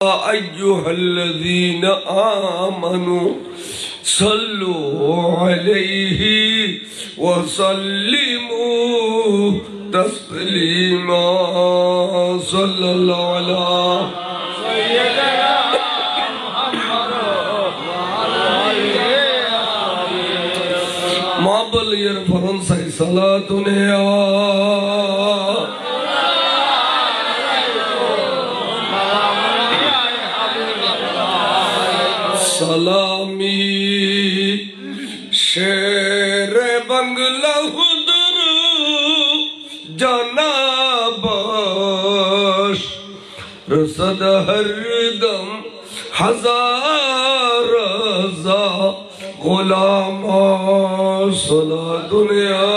أيها الذين آمنوا صلوا عليه وسلموا تسليما صلى الله على سيدنا محمد وعلى آله ما بلغ فرنسا صلاة سلامی شیر بنگلہ در جانباش رسد ہر دم ہزار رضا غلام صلاة دنیا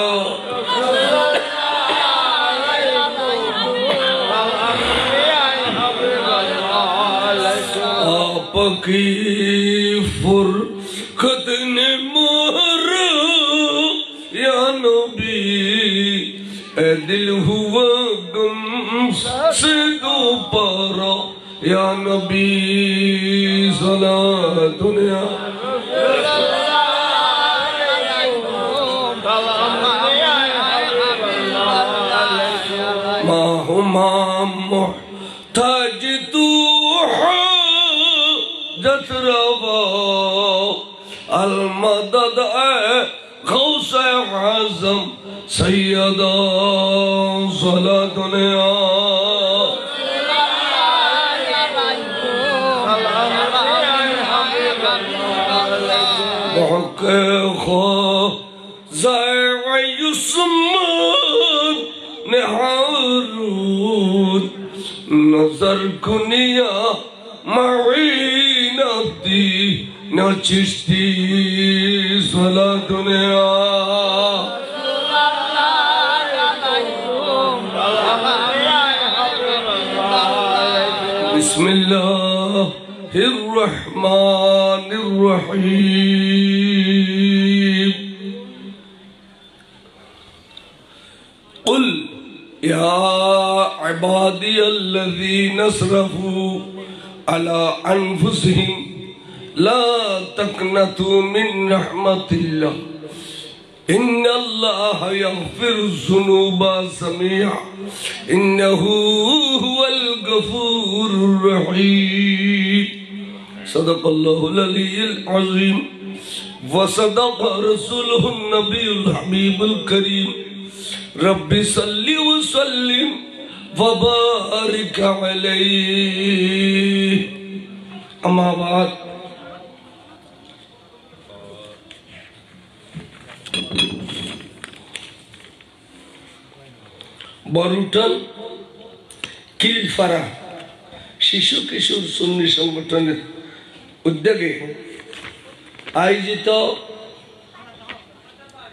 آپ کی فرقت نے مہر یا نبی اے دل ہوا گم سے دوبارہ یا نبی صلاة دنیا ما ہما محتاج تو حاجت روا المدد اے غوث اعظم سیدہ صلاة دنیا بحق خزائع یسمان نحارون نظر کنیا معینتی نچشتی صلاة دنیا بسم اللہ الرحمن الرحیم قل یا عبادی الذین اسرفوا على انفسهم لا تقنطوا من رحمت اللہ ان اللہ یغفر الذنوب جميعا انه هو الغفور الرحیم صدق اللہ العلی العظیم وصدق رسوله النبی الحبیب الکریم رب صلی وسلم وبارک علیہ اما بعد বরুটন কিলফারা শিশু কিশোর সুন্নি সংগঠনের উদ্যোগে আয়োজিত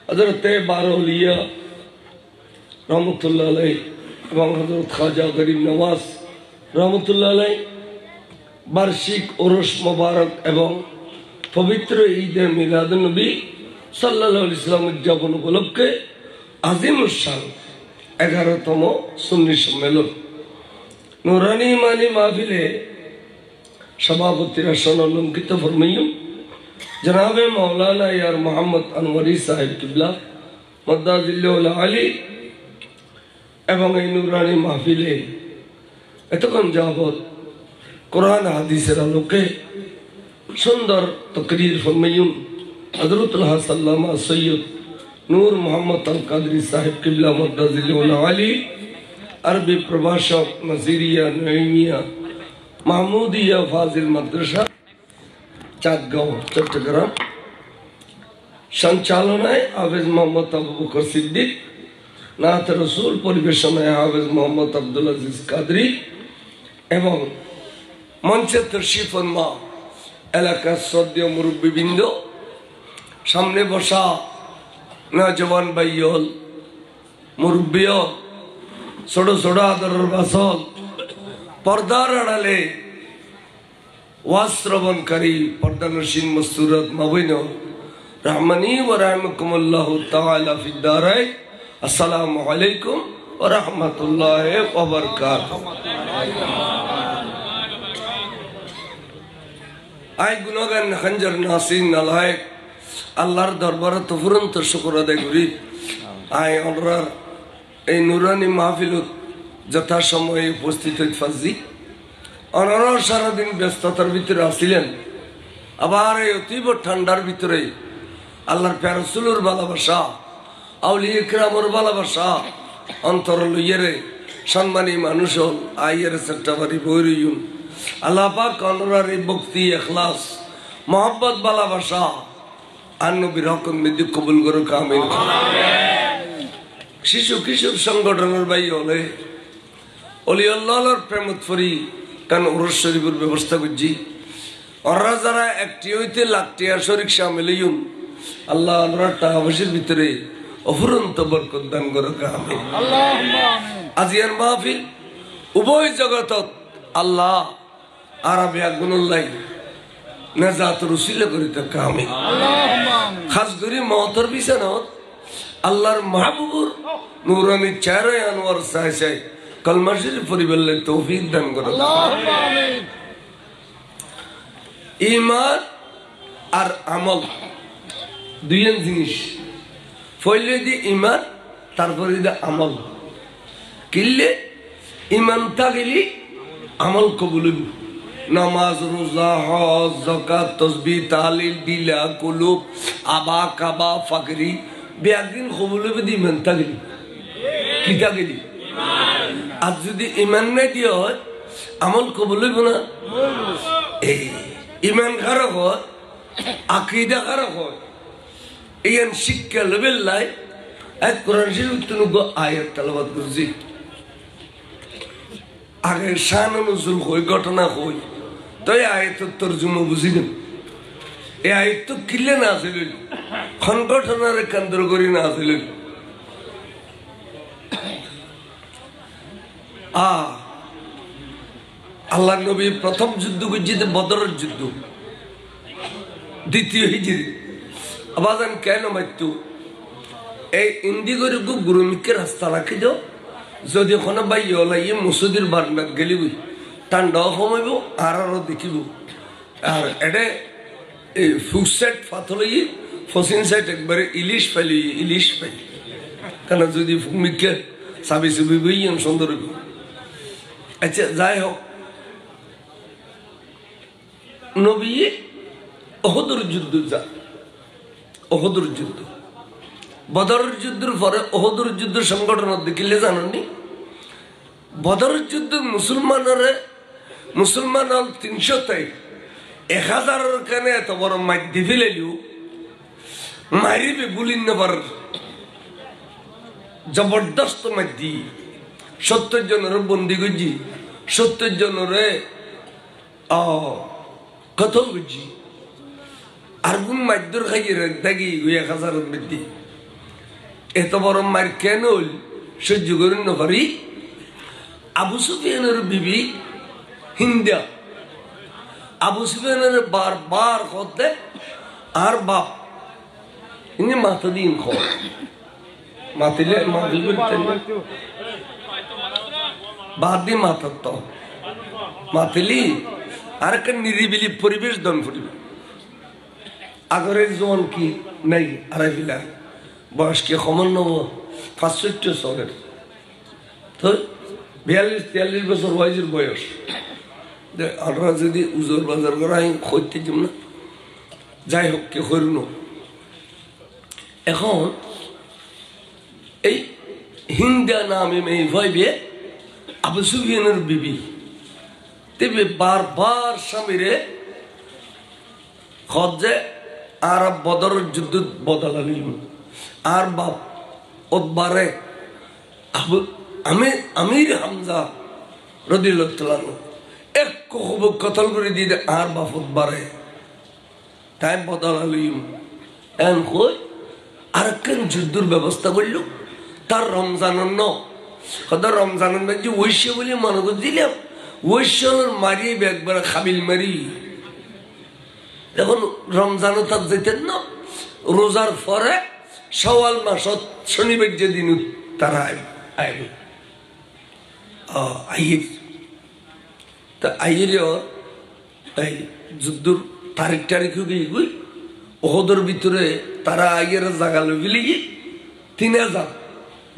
হযরত বারৌলিয়া রহমতুল্লাহ আলাইহি এবং হযরত খাজা গরিব নওয়াজ রহমতুল্লাহ আলাইহি বার্ষিক ওরস মোবারক এবং পবিত্র ঈদে মিলাদুন্নবী সাল্লাল্লাহু আলাইহি ওয়াসাল্লাম উদযাপন উপলক্ষে আজিমুশ-শান 11তম সুন্নি সম্মেলন নুরানি ইমানি মাহফিলে সভাপতির আসন অলঙ্কিত ফরমাইয়ুন জনাবে মাওলানা ইয়ার মোহাম্মদ আনওয়ারি সাহেব কিবলা মদ্দাজিল্লাহুল আলী এবং এই নুরানি মাহফিলে এতক্ষণ যাবত কোরআন হাদিসের আলোকে সুন্দর তকরীর ফরমাইয়ুন হযরতুল হাসাল্লামা সৈয়দ নূর মোহাম্মদ আল কাদরি সাহেব কিবলা মদ্দাজিল্লাহুল আলী আরবি প্রভাষক নাজিরিয়া নঈমিয়া মাহমুদিয়া ফাজিল মাদ্রাসা চাঁদগাঁও চট্টগ্রাম সঞ্চালনায় হাফেজ মোহাম্মদ আবু বকর সিদ্দিক নাত রসুল পরিবেশনায় হাফেজ মোহাম্মদ আব্দুল আজিজ কাদরি এবং মঞ্চে তশরিফ ফরমা এলাকার শ্রদ্ধেয় মুরব্বিবৃন্দ সামনে বসা নওজওয়ান ভাইয়ল মুরব্বিয় ছোট ছোট আদরের বাসল পর্দার আড়ালে ওয়াজ শ্রবণকারী পর্দানসীন মস্তুরাত মাবইন রহমানি ওয়া রাহমাকুমুল্লাহু তাআলা ফিদ দারাইন আসসালামু আলাইকুম ওয়া রাহমাতুল্লাহি ওয়া বারাকাতুহু আই গুণগান খঞ্জর নাসিন নালায়েক আল্লাহর দরবারে তো ফুরন্ত শুকর আদায় করি। আই অনরার এই নুরানি মাহফিলত যথাসময়ে উপস্থিত হইতে পারছি। অনর সারাদিন ব্যস্ততার ভিতরে আসিলেন, আবার এই অতীব ঠান্ডার ভিতরে আল্লাহর প্যার রাসূলের ভালোবাসা, আউলিয়া ইকরামের ভালোবাসা অন্তর লইয়ারে সম্মানী মানুষ হল আইয়ের চেষ্টা বাড়ি বইরইন। আল্লাহ পাক অনরার এই ভক্তি ইখলাস মোহাম্মত ভালোবাসা আর নবীর হকম বিদ্যুৎ কবুল করুক আমিন। শিশু কিশোর সংগঠনের বাই হলে অলি আল্লাহর প্রেমত ফরি কারণ ওরস শরীফের ব্যবস্থা করছি। ওরা যারা একটি হইতে লাখটি শরিক সামিল হইন আল্লাহ ওনার টাকা পয়সার ভিতরে অফুরন্ত বরকত দান করুক আমিন। আজিয়ার মাহফিল উভয় জগতত আল্লাহ আরবি আগুনুল্লাহ নাজাতের উসিলা করিতে আমিন। খাস করে মহতর বিছানত আল্লাহর মাহবুবুর নূরানি চেহারা আনোয়ার চাই চাই কলমা শরীফ পরিবেলের তৌফিক দান করুক। ঈমান আর আমল দুই জিনিস, পয়লে দি ঈমান তারপরে দি আমল। কিনলে ঈমান থাকলে আমল কবুল হইব। নামাজ রোজা হজ যাকাত তাসবিহ তাহলিল দিলা কুলুব আবা কাবা ফাকরি বেয়াদিন কবুল হইব দি ঈমান থাকলে। কি থাকলে? আর যদি ঈমান নাই দিয়ে হয় আমল কবুল হইব না। এই ঈমান খারাপ হয়, আকীদা খারাপ হয়। ইয়ান শিক্ষা লেভেল লাই এক কোরআন শরীফ তুনুগ আয়াত তেলাওয়াত করছি। আগে শান নজুল হই ঘটনা হই তো আয়াতের তর্জমা বুঝিলেন। এই আয়াত তো কিলে না আসিল, সংগঠনের কেন্দ্র করি না আসিল। আল্লাহ নবী প্রথম যুদ্ধ করছে বদরের যুদ্ধ, দ্বিতীয় হিজরি। আবাজান কেন মারতো এই ইন্দিগর গুরুমিকে রাস্তা রাখি দাও, যদি কোনো বাই ওলাই মসুদির বারান্দাত গেলি বই ঠান্ডাও কমাইব আর আরো দেখিব। আর এটা এই ফুকসাইড ফাথলই ফসিন সাইড একবারে ইলিশ পাইলি ইলিশ পাই কেন যদি ভূমিকে চাবি চুবি বই সুন্দর হইব। আচ্ছা যাই হোক, নবী ওহদের যুদ্ধ যা ওহদের যুদ্ধ বদরের যুদ্ধের পরে ওহদের যুদ্ধ সংগঠন দেখিলে জানি বদরের যুদ্ধ মুসলমান হল 300 1000 কেন এত বড় মাইদি ফেলাইলিও মারিবে গুলি নেবার জবরদস্ত মাইদি 70 জনের বন্দি করছি, 70 জনের কতল করছি। আর কোন মাইদুর খাইয়ে দেখি 1000 মধ্যে এত বড় মার কেন সহ্য করেন না পারি। আবু সুফিয়ানের বিবি হিন্দা আবু সুফিয়ানের বারবার করতে আর বাপ ইনি মাথা দিন খর মাতিলে বাদ দিয়ে মাথার তো মাতিলি আর একটা নিরিবিলি পরিবেশ দন ফুটবে। আগরের জন কি নাই আড়াই বিলা বয়স কি সমান নব 65 চলের তো 42-43 বছর বয়সের বয়স। আমরা যদি উজোর বাজার করে আমি করতে যাব না, যাই হোক কে করুন। এখন এই হিন্দা নামে মেয়ে ভাইবে আবু সুফিয়ানের বিবি তেবে বারবার স্বামীরে খজ্জে আর বদরের যুদ্ধ বদলালিল আর বাপ ওবারে আমির হামজা রাদিয়াল্লাহু তাআলা এক কখব কতল করে দিয়ে আর বাপ ওবারে তাই বদলালিল। এন কই আর কেন যুদ্ধের ব্যবস্থা করল তার রমজানের রমজানের মধ্যে ঐশ্য বলে মনে করে দিলাম ঐশ্বর মারিয়ে একবার খাবিল মারি। এখন রমজানও তার যেতেন না, রোজার পরে শাওয়াল মাসত শনিবার যেদিন তারা আইব আইর তা আইর এই যুদ্ধর তারিখ গিয়ে গুই ওহদের ভিতরে তারা আগের জায়গা লই গেলি 3000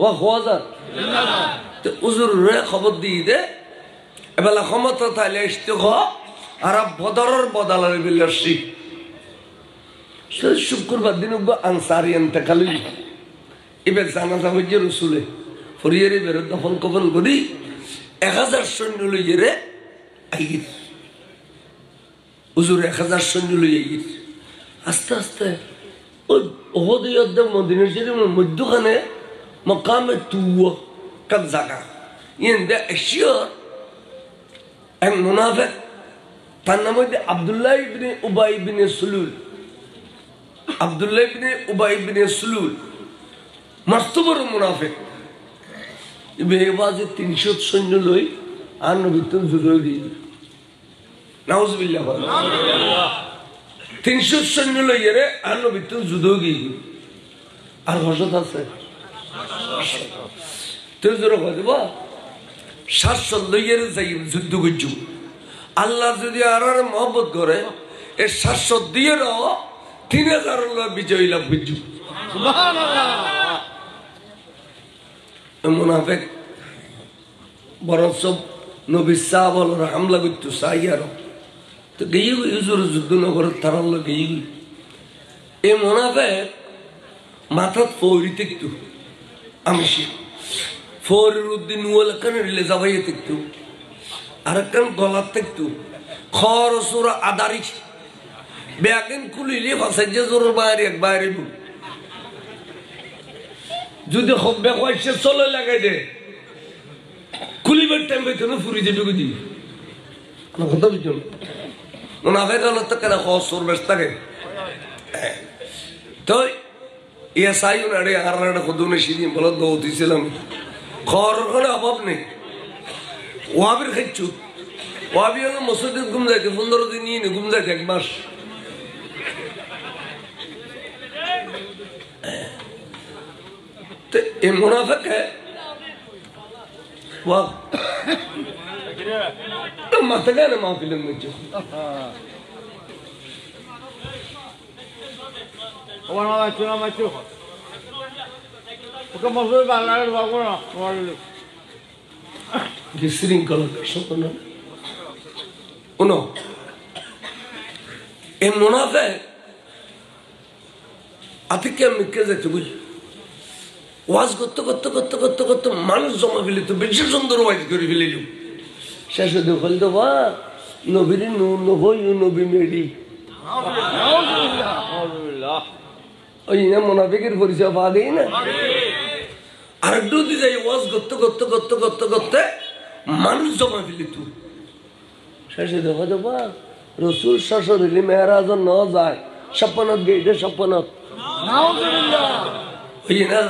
ও 1000 উজুরে খবর দিয়ে দে এবেলা ক্ষমতা তাইলে আসতে আর বদরের বদালের বিলাসী শুক্রবার দিন আনসারি আনতে খালি এবার জানাজা হইছে রসুলে ফরিয়ারে বেরো দফন কফন করি 1000 সৈন্য লইয়ে রে আইগির হুজুর 1000 সৈন্য লইয়ে আইগির আস্তে আস্তে ওই ওহদ মদিনার শরীফের মধ্যখানে মকামে তুয়া কাদ জায়গা ইন্দে এশিয়ার এক মুনাফিক তার নাম হইতে আব্দুল্লাহ ইবনে উবাই ইবনে সুলুল আব্দুল্লাহ ইবনে উবাই ইবনে সুলুল মস্ত বড় মুনাফিক বেবাজে 300 সৈন্য লই আর নবীর যুদ্ধ দিয়ে নাউজুবিল্লাহ 300 সৈন্য লই রে আর নবীর যুদ্ধ গিয়ে আর হযরত আছে তুই জোরে কই দেবা 700 লইয়ের যাই যুদ্ধ করছু আল্লাহ যদি আর মহব্বত করে এই 700 দিয়ে দাও 3000 লোক বিজয় লাভ করছু সুবহানাল্লাহ মুনাফিক বড় সব নবী সাহাবার হামলা করতো সাইয়ার তো গিয়ে হুজুর যুদ্ধ নগর তারাল গিয়ে এই মুনাফিক মাথা ফৌরি দেখতো আমি ফৌরের উদ্দিন ওয়ালাকান রিলে যাবাই দেখতো আর একখান গলার দেখতো খরসুর আদারি ব্যাগেন খুলিলে ফাঁসাই যে জোর বাইরে এক বাইরে যদি হব্বে কয়েছে চলে লাগাই দে খুলিবার টাইম পেতে না ফুরি যাবে বুঝি কথা বুঝছো মুনাফিক হলো তো কেন খসুর বেশ থাকে তো ইয়া সাইন আরে আর খুদুনে সিদিন বলো দৌড়িছিলাম খর কোনো অভাব নেই ওয়াবির খাইছু ওয়াবি হলো মসজিদে ঘুম যাইতে 15 দিন নিয়ে ঘুম যাইতে 1 মাস तो ये मुनाफिक है वाह तो मत गए ना माफिल में जो Orang macam bukan maksud balar bagus lah balar gisring kalau soalnya uno ये मुनाफिक আতিকে মিকে যেতে বুঝ ওয়াজ করতে করতে করতে করতে করতে মানুষ জমা ফেলে তো বেশি সুন্দর ওয়াজ করে ফেলিল শেষে দেখল তো বা নবীর নবী নবী মেডি ওই না মুনাফিকের পরিচয় পা দেই না আরেকটু দিয়ে যাই ওয়াজ করতে করতে করতে করতে করতে মানুষ জমা ফেলে তো শেষে দেখো তো বা রসুল শাশুড়ি মেহরাজ ন যায় স্বপ্নত গেইটে স্বপ্নত ওই না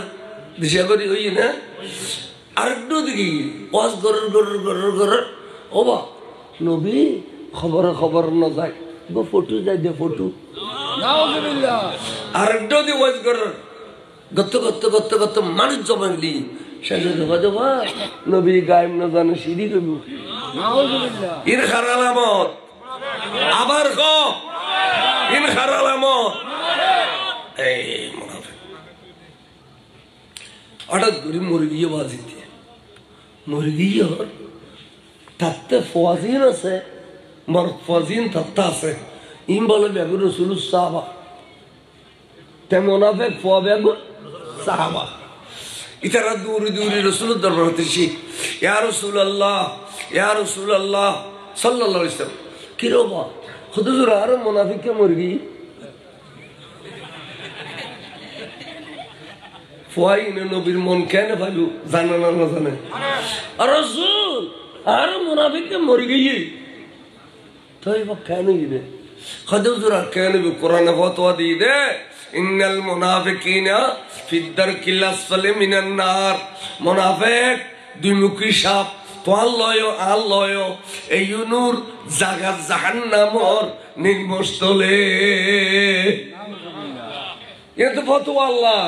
দিশা করি ওই না আরেকটু দেখি ওয়াজ গরর গরর গরর গরর ও বা নবী খবর না যায় গো ফটো যায় দে ফটো আরেকটু দি ওয়াজ গরর গত্ত গত্ত গত্ত গত্ত মানুষ জমা গেলি শেষে দেখা যাবা নবী গায়েব না জানে সিঁড়ি কইব ইন খারালামত আবার ক ইন খারালামত এই মুনাফিক হঠাৎ করে মুরগিও বাজিতে মুরগিও তাতে ফওয়াজিন আছে ফওয়াজিন তাতে আছে ইম বলে বেগুন রসুল সাহাবা তে মুনাফিক ফওয়া বেগুন সাহাবা ইতারা দূরে দূরে রসুলের দরবার হতে শিখ ইয়া রাসূলুল্লাহ সাল্লাল্লাহু আলাইহি ওয়াসাল্লাম কি রবা হুজুর আর মুনাফিককে মুরগি ফয়িন নবীর মন কেন ভালো জানা না জানে আর রাসূল আর মুনাফিককে মুরগি তাই বা কেন দিবে হুজুর কেন কোরআনে ফতোয়া দিয়ে দে ইন্নাল মুনাফিকিনা ফিদ দারকিল আসফালি মিনান নার মুনাফিক দুই মুখী সাপ আল্লাহ এই নূর জাগা জাহান্নামর নির্মস্থলে এ তো ফতোয়া আল্লাহ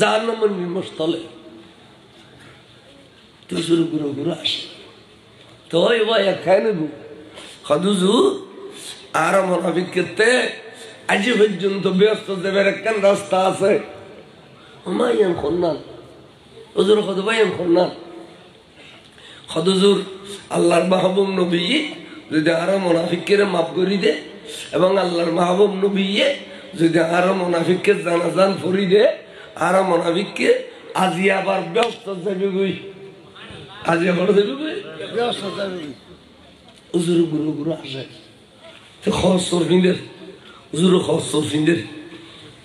জাহান্নামের নির্মস্থলে তুই শুরু করে ঘুরে আসে তো এবার খাই নেব খাদুজু আর মুনাফিক ক্ষেত্রে আজ পর্যন্ত ব্যস্ত দেবের একখান রাস্তা আছে হুমায়ুন খন্নান হুজুর খদবাইন খন্নান হদুজুর আল্লাহর মাহবুব নবী যদি আরো মুনাফিককে মাফ করে দে এবং আল্লাহর মাহবুব নবী যদি আরো মুনাফিককে জানাজান ফরি দে আরো মুনাফিককে আজি আবার ব্যস্ত যাবে গই আজি আবার যাবে গই ব্যস্ত যাবে হুজুর গুরু গুরু আসে তো খসর ফিন্দের হুজুর খসর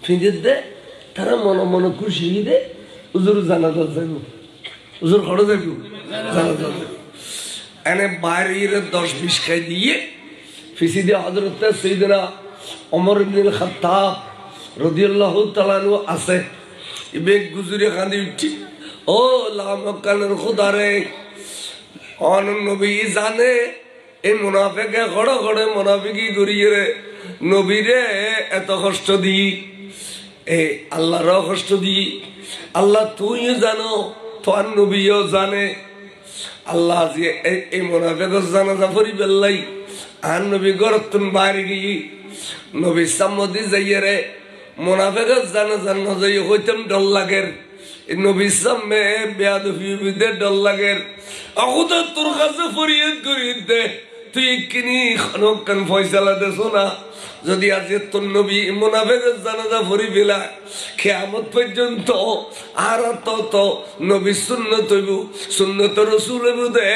ফিন্দের দে তারা মনে মনে খুশি দে হুজুর জানাজা যাইব হুজুর খড় যাইব জানাজা এনে বাইরের 10-20 খাই দিয়ে ফিসি দিয়ে হযরত সাইয়েদনা ওমর ইবনে খাত্তাব রাদিয়াল্লাহু তাআলা আনহু আছে ইবেক গুজরে খান্দি উঠি ও লামকানের খোদারে অন নবী জানে এই মুনাফিকে খড় খড়ে মুনাফিকি করিয়ে রে নবীরে এত কষ্ট দি এ আল্লাহর কষ্ট দি আল্লাহ তুই জানো তোর নবীও জানে আল্লাহ যে এই মুনাফিকের জানাজা পড়ি বেলাই আর নবী গরতুন বাইরে গিয়ে নবী সামদি যাইয়ে রে মুনাফিকের জানাজা না যাই হইতাম ডর লাগের নবী সামনে বেয়াদবি বিদে ডর লাগের আহুদ তোর কাছে ফরিয়াদ করি দে তুই কিনি খানকান ফয়সালা দেছো না যদি আজ তোর নবী মুনাফিকের জানাজা পড়ি বেলা কিয়ামত পর্যন্ত আর তো নবী সুন্নত হইব সুন্নত রাসূল দে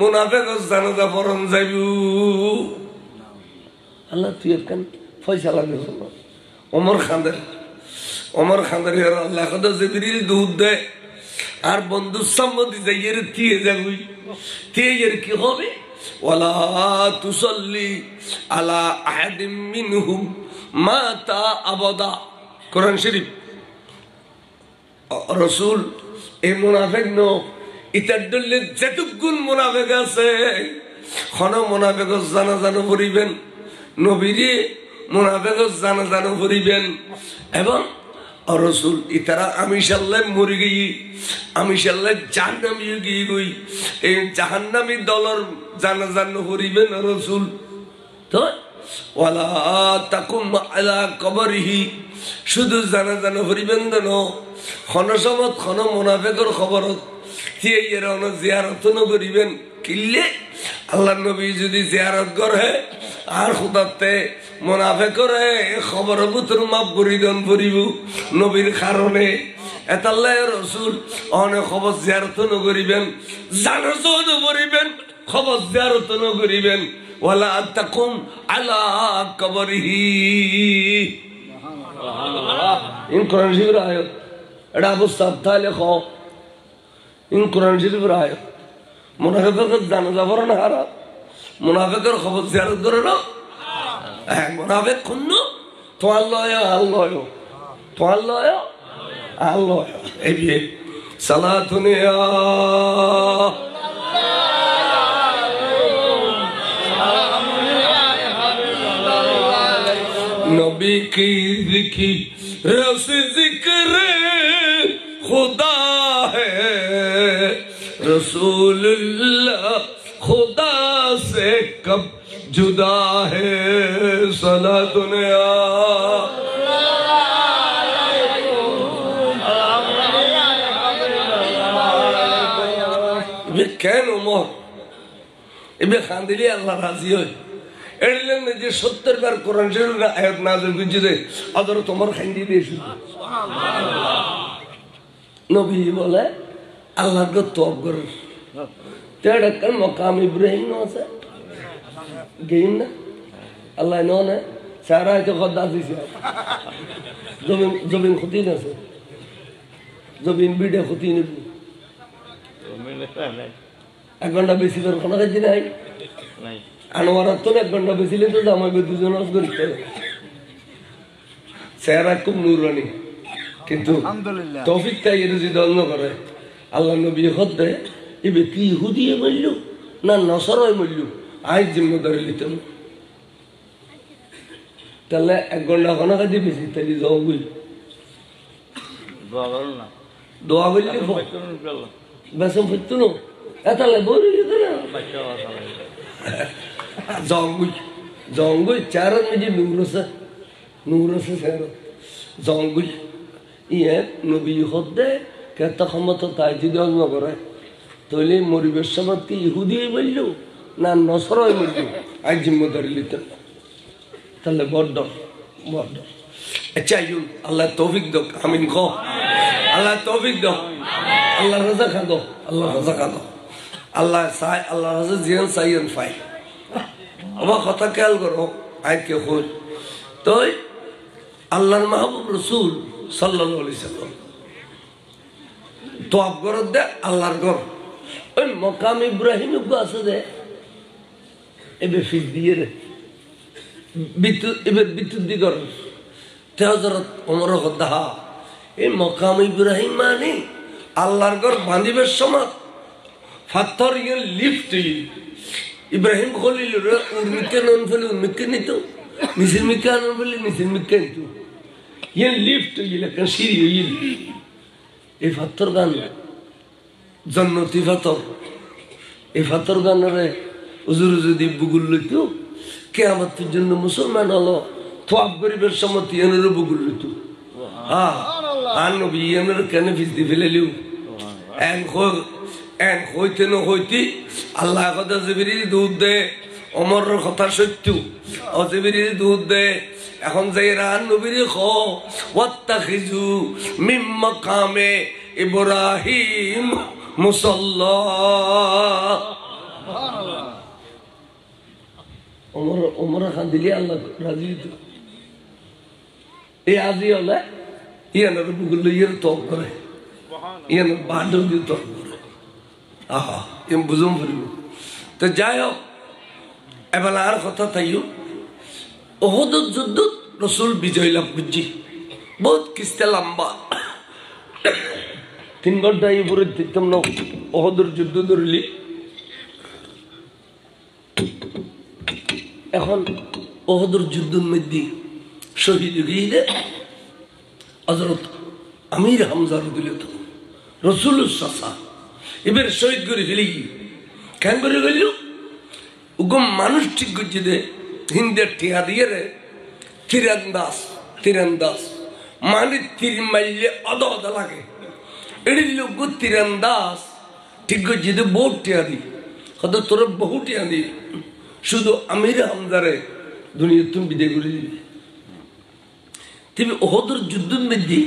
মুনাফিকের জানাজা পড়ন যাইব আল্লাহ তুই একখান ফয়সালা দেছো না ওমর খানদের আল্লাহ খোদা জিবরিল দুধ দে আর বন্ধু সম্মতি যাইয়ের তিয়ে যাবি তিয়ের কি হবে ওয়ালা তুসাল্লি আলা আহাদিম মিনহুম মাতা আবাদা কোরআন শরীফ রাসূল এই মুনাফিক নো ইতার দলে যেটুকুন মুনাফিক আছে কোন মুনাফিকের জানাজা পড়িবেন নবীরে মুনাফিকের জানাজা পড়িবেন এবং রাসূল ইতারা আমি সাল্লাহ মরি গই আমি সাল্লাহ জাহান্নামী গই গই এই জাহান্নামী দলর জানাজা পড়িবেন রাসূল তো ওয়ালা তাকুম আলা কবরিহি শুধু জানাজা পড়িবেন দেন খনসমত খন মুনাফিকের খবরত তিয়ের অন জিয়ারত করিবেন কিল্লে আল্লাহ নবী যদি জিয়ারত করে আর খুদাতে মুনাফিকের খবর বুতর মাপ পরিদন পরিব নবীর কারণে এতাল্লাহ রাসূল অনে খবর জিয়ারত করিবেন জানাজা পড়িবেন খবর জিয়ারত করিবেন ওয়ালা তাকুম আলা কবরিহি সুবহানাল্লাহ ইন কোরআন শরীফের আয়াত এটা অবস্থা তাহলে খ ইন কোরআন শরীফের আয়াত মুনাফিকের জানাজা পড়া না হারাম মুনাফিকের খবর জিয়ারত করে না হ্যাঁ মুনাফিক কোন তো আল্লাহ এই বিয়ে সালাতুন ইয়া नबी की लिखी रस जिक्र खुदा है रसूलुल्लाह खुदा से कब जुदा है सलातुन या কেন মোর এবে খান্দিলি আল্লাহ রাজি হয় এলেন যে 70 বার কোরআন শরীফের আয়াত নাযিল করেছে আদর তোমার খান্দি দিয়েছি সুবহানাল্লাহ নবী বলে আল্লাহর কো তওব করে তেড়া কাল মকাম ইব্রাহিম আছে গেইন না আল্লাহ ননে সারা তো খোদা দিছে জমিন খুঁটি আছে জমিন বিডে খুঁটি নি এক ঘন্টা বেশি করে কোনো কাজ নাই নাই আনোয়ারা তো এক ঘন্টা বেশি লেট তো আমাকে দুজন আস করতে চেহারা খুব নূরানি কিন্তু আলহামদুলিল্লাহ তৌফিক তাই যদি দল করে আল্লাহ নবী হতে এই ব্যক্তি ইহুদিয়ে বলল না নসরায় বলল আই জিম্মেদারি নিতাম তাহলে এক ঘন্টা কোনো কাজ বেশি তাহলে যাও বল দোয়া বললি বেসম ফিরতো না তাহলে বলি না যাও জঙ্গল চারণ মেজি নূর আছে স্যার জঙ্গল ইয়ে নবী হদ্দে কেতা ক্ষমতা তাই যদি অন্য করে তাহলে মরিবের সময় কি ইহুদি বলল না নসরই বলল আজ জিম্মদারি লিত তাহলে বড্ড আচ্ছা আল্লাহ তৌফিক দো আমিন কো আল্লাহ তৌফিক দো আল্লাহ রাজা খাদো আল্লাহ চাই আল্লাহ রাজা জিয়ান চাইন ফাই আমার কথা খেয়াল করো আজকে হল তো আল্লাহর মাহবুব রসুল সাল্লাল্লাহু আলাইহি সাল্লাম তো আপগর দে আল্লাহর ঘর ওই মকাম ইব্রাহিম আছে দে এবে ফিস দিয়ে রে বিদ্যুৎ দিগর তে হযরত ওমর গদ্দাহা এই মকাম ইব্রাহিম মানে আল্লাহর ঘর বাঁধিবার সময় ফাত্তর ইয়ে লিফট ইব্রাহিম খলিল উর্মিকে নন ফেলে উর্মিকে নিত মিছিল মিকে আনন ফেলে মিছিল মিকে নিত ইয়ে লিফট ইলেকন সিঁড়ি ইল এই ফাত্তর গান জন্নতি ফাতর এই ফাতর গানরে হুজুর যদি বুগুল লইত কিয়ামতের জন্য মুসলমান হলো তোয়াব গরিবের সমতি এনের বুগুল লইত হ্যাঁ আর নবী এনের কেন ফিসদি ফেলেলিও এন হইতে ন হইতি আল্লাহ কথা জিবরিল দুধ দে ওমরের কথা সত্য ও জিবরিল দুধ দে এখন যাইরা নবীর খ ওয়াত্তাখিজু মিন মাকামে ইব্রাহিম মুসাল্লা ওমর খান দিলি আল্লাহ রাজি হইত এই আজি হলে ইয়ানের বুগুল ইয়ের তপ করে ইয়ানের বাঁধন দিয়ে তপ করে আহা এম বুঝুম ফেলব তো যাই হোক এবার আর কথা তাইও ওহদের যুদ্ধ রসুল বিজয় লাভ করছি বহুত কিস্তে লম্বা 3 ঘন্টা উপরে তোমরা ওহদের যুদ্ধ ধরলি এখন ওহদের যুদ্ধের মধ্যে শহীদ গিয়ে হযরত আমির হামজা রাদিয়াল্লাহু রাসূলুল্লাহ সাল্লাল্লাহু এবার শহীদ করে ফেলি কেন করে গেল উগম মানুষ ঠিক করছে দে হিন্দের টিয়া দিয়ে রে তীরন্দাজ মানে তীর মারলে অদ লাগে এটি লোক তীরন্দাজ ঠিক করছে দে বহু টিয়া দি হয়তো তোর বহু টিয়া দি শুধু আমির হামজারে দুনিয়া তুমি বিদায় করে দিবি তুমি ওহদের যুদ্ধের মধ্যে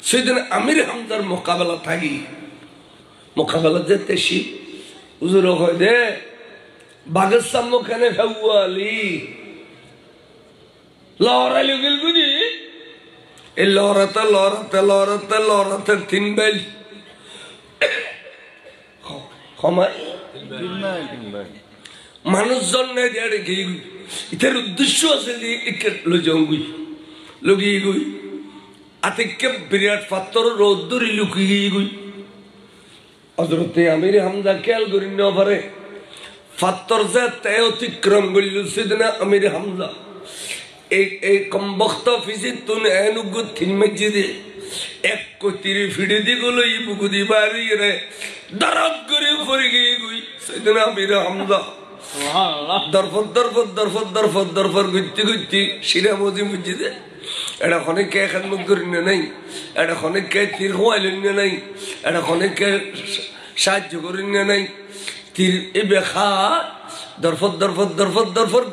সেদিন আমির হামজার মোকাবেলা থাকি মোকাবেলা যেতে শিব হুজুর হয় দে বাঘের সম্মুখানে ফেউয়ালি লড়াইলে গেল বুঝি এই লড়াতে 3 বাইল মানুষজন নেই ইতার উদ্দেশ্য আছে যে লুকিয়ে গই আতিকে বিরাট পাত্র রোদ্দুরি লুকিয়ে গই হযরতে আমির হামজা খেয়াল করি না পারে পাত্র যে তে অতিক্রম করল সেদিন আমির হামজা এই কমবক্ত ফিসি তুন এনুগু 3 মসজিদে এক কতিরি ফিড়ে দি গলো ই বুকুদি বাড়ি রে দরদ করে পড়ে গই সেদিন আমির হামজা দরফর গুত্তি শিরা মসজিদে এটা অনেককে এখন মুখ করি নাই এটা অনেককে তীর খোয়াইলেন নাই এটা অনেককে সাহায্য করি নাই তীর এ বেখা দরফর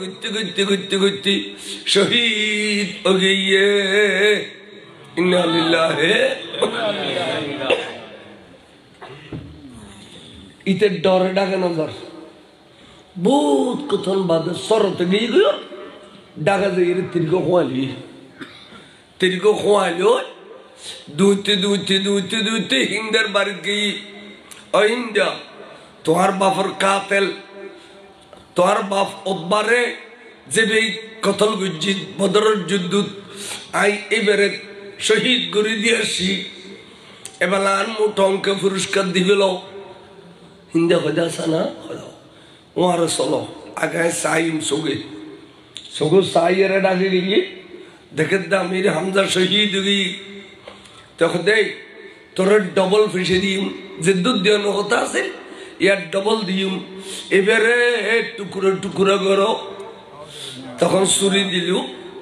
গুত্তি শহীদ ও গিয়ে ইন্না লিল্লাহি ইতে ডরে ডাকে নম্বর বহুত কথন বাদে সরতে গিয়ে গেল ডাকা যাই তীর্ঘ খোয়াইল দুইতে হিন্দের বাড়ি গিয়ে অহিন্দা তোহার বাপর কাতেল তোহার বাপ ওবারে যে কতল গুজি বদরের যুদ্ধ আই এবারে শহীদ করে দিয়েছি এবার আর মোট অঙ্কে পুরস্কার দিবেল হিন্দা হয়ে আসা না ওর চলো আগে সাইম সগু সাইয়ের ডাকে গিয়ে দেখে আমির হামজা শহীদ গিয়ে তখন দেখ তোর ডবল ফিসে দিম যে দুধ দেওয়ানো কথা আছে ইয়ার ডবল দিম এবারে টুকরো করো তখন চুরি দিল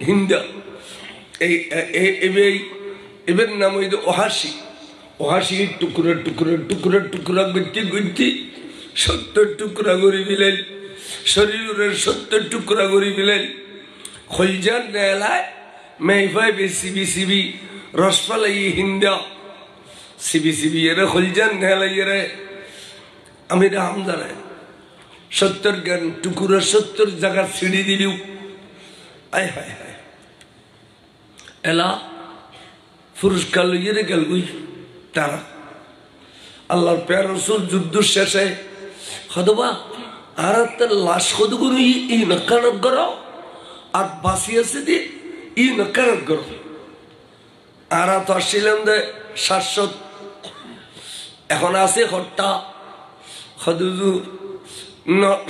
হিন্দা এবার নাম হইল ওহাসি ওহাসি টুকরা টুকরা টুকরা টুকরা করতে করতে 70 টুকরা করে ফেলেন শরীরের 70 টুকরা করে ফেলেন খলজার নেলায় মেহফায় সিবি সিবি রসপালাই হিন্দা সিবি সিবি এরা খলজার নেলাই এরা আমি হামজা নাই 70 জ্ঞান টুকুরা 70 জায়গা ছিঁড়ি দিলিও আয় হায় হায় এলা পুরস্কার লইয়ে গেল তারা আল্লাহর প্যার রসুল যুদ্ধ শেষে হদবা আর তার লাশ কতগুলো ই নকানত করো আর বাসি আছে দি ই নকানত করো আর তো আসছিলাম যে 700 এখন আছে হট্টা হদুজু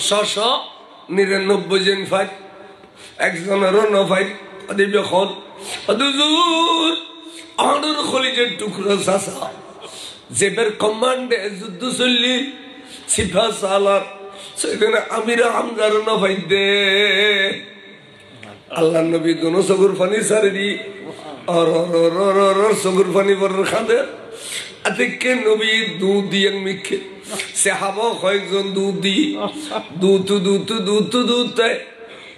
699 জন ফাইট একজনেরও ন ফাইট অদিবে খন হদুজুর আনুর খলিজের টুকরা চাষা জেবের কমান্ডে যুদ্ধ চললি সিফা সালার সেখানে আমিরা হামজার ন ফাইট দে আল্লাহ নবী দোনো সগুর ফানি সারি और सगुर फानी पर खादे अतिके नबी दूध दिए मिखे साहाबा कয়েকজন दूध दी दूध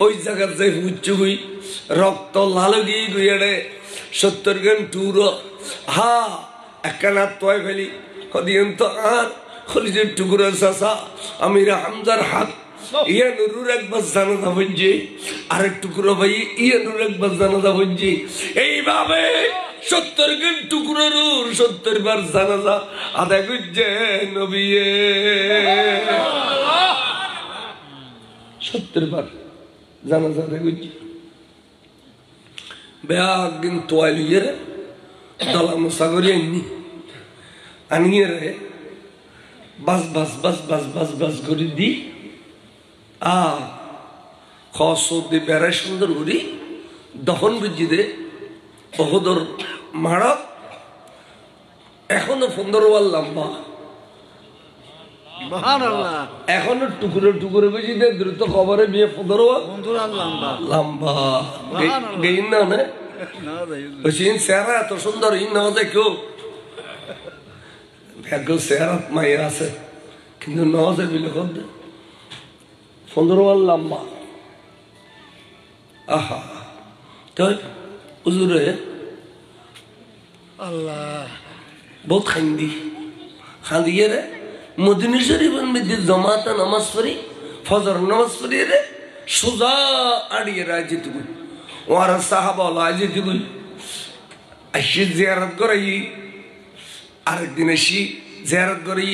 ওই জায়গা যাই উচ্চ হই রক্ত লাল গিয়ে গিয়ে 70 গান টুর হা একখানা তোয় ফেলি কদিন তো আর খলিজের টুকরা চাষা আমিরা হামজার হাত ইয়া নুরুর একবার জানাজা হচ্ছে আরেক টুকরো ভাই ইয়া নুরুর একবার জানাজা হচ্ছে এইভাবে 70 গান টুকরোর 70 বার জানাজা আদায় করছে নবী 70 বার জানাজা আদায় করছে বেআগিন তোয়ালিয়ে দলা মুসাগরি আনিয়ে রে বাস বাস বাস বাস বাস বাস করে দি খসে বেড়ায় সুন্দর করি দহন বুঝিদে বহুদর মাড়ক এখনো 15 বার লম্বা এখনো টুকরো টুকরো বুঝিদে দ্রুত খবরে বিয়ে 15 বার লম্বা গেইন না চেহারা এত সুন্দর ই না দেখো ভাগ্য চেহারা মায়ের আছে কিন্তু নজে বিলে কর 15 বার লম্বা আহা তো হুজুরে আল্লাহ বহুত খান্দিয়ে রে মদিনা শরীফের মধ্যে জামাতে নামাজ পড়ি ফজর নামাজ পড়ি রে সোজা আড়িয়ে রাজি তুই ওর সাহাবা লাজি তুই আসি জিয়ারত করাই আরেকদিন আসি জিয়ারত করাই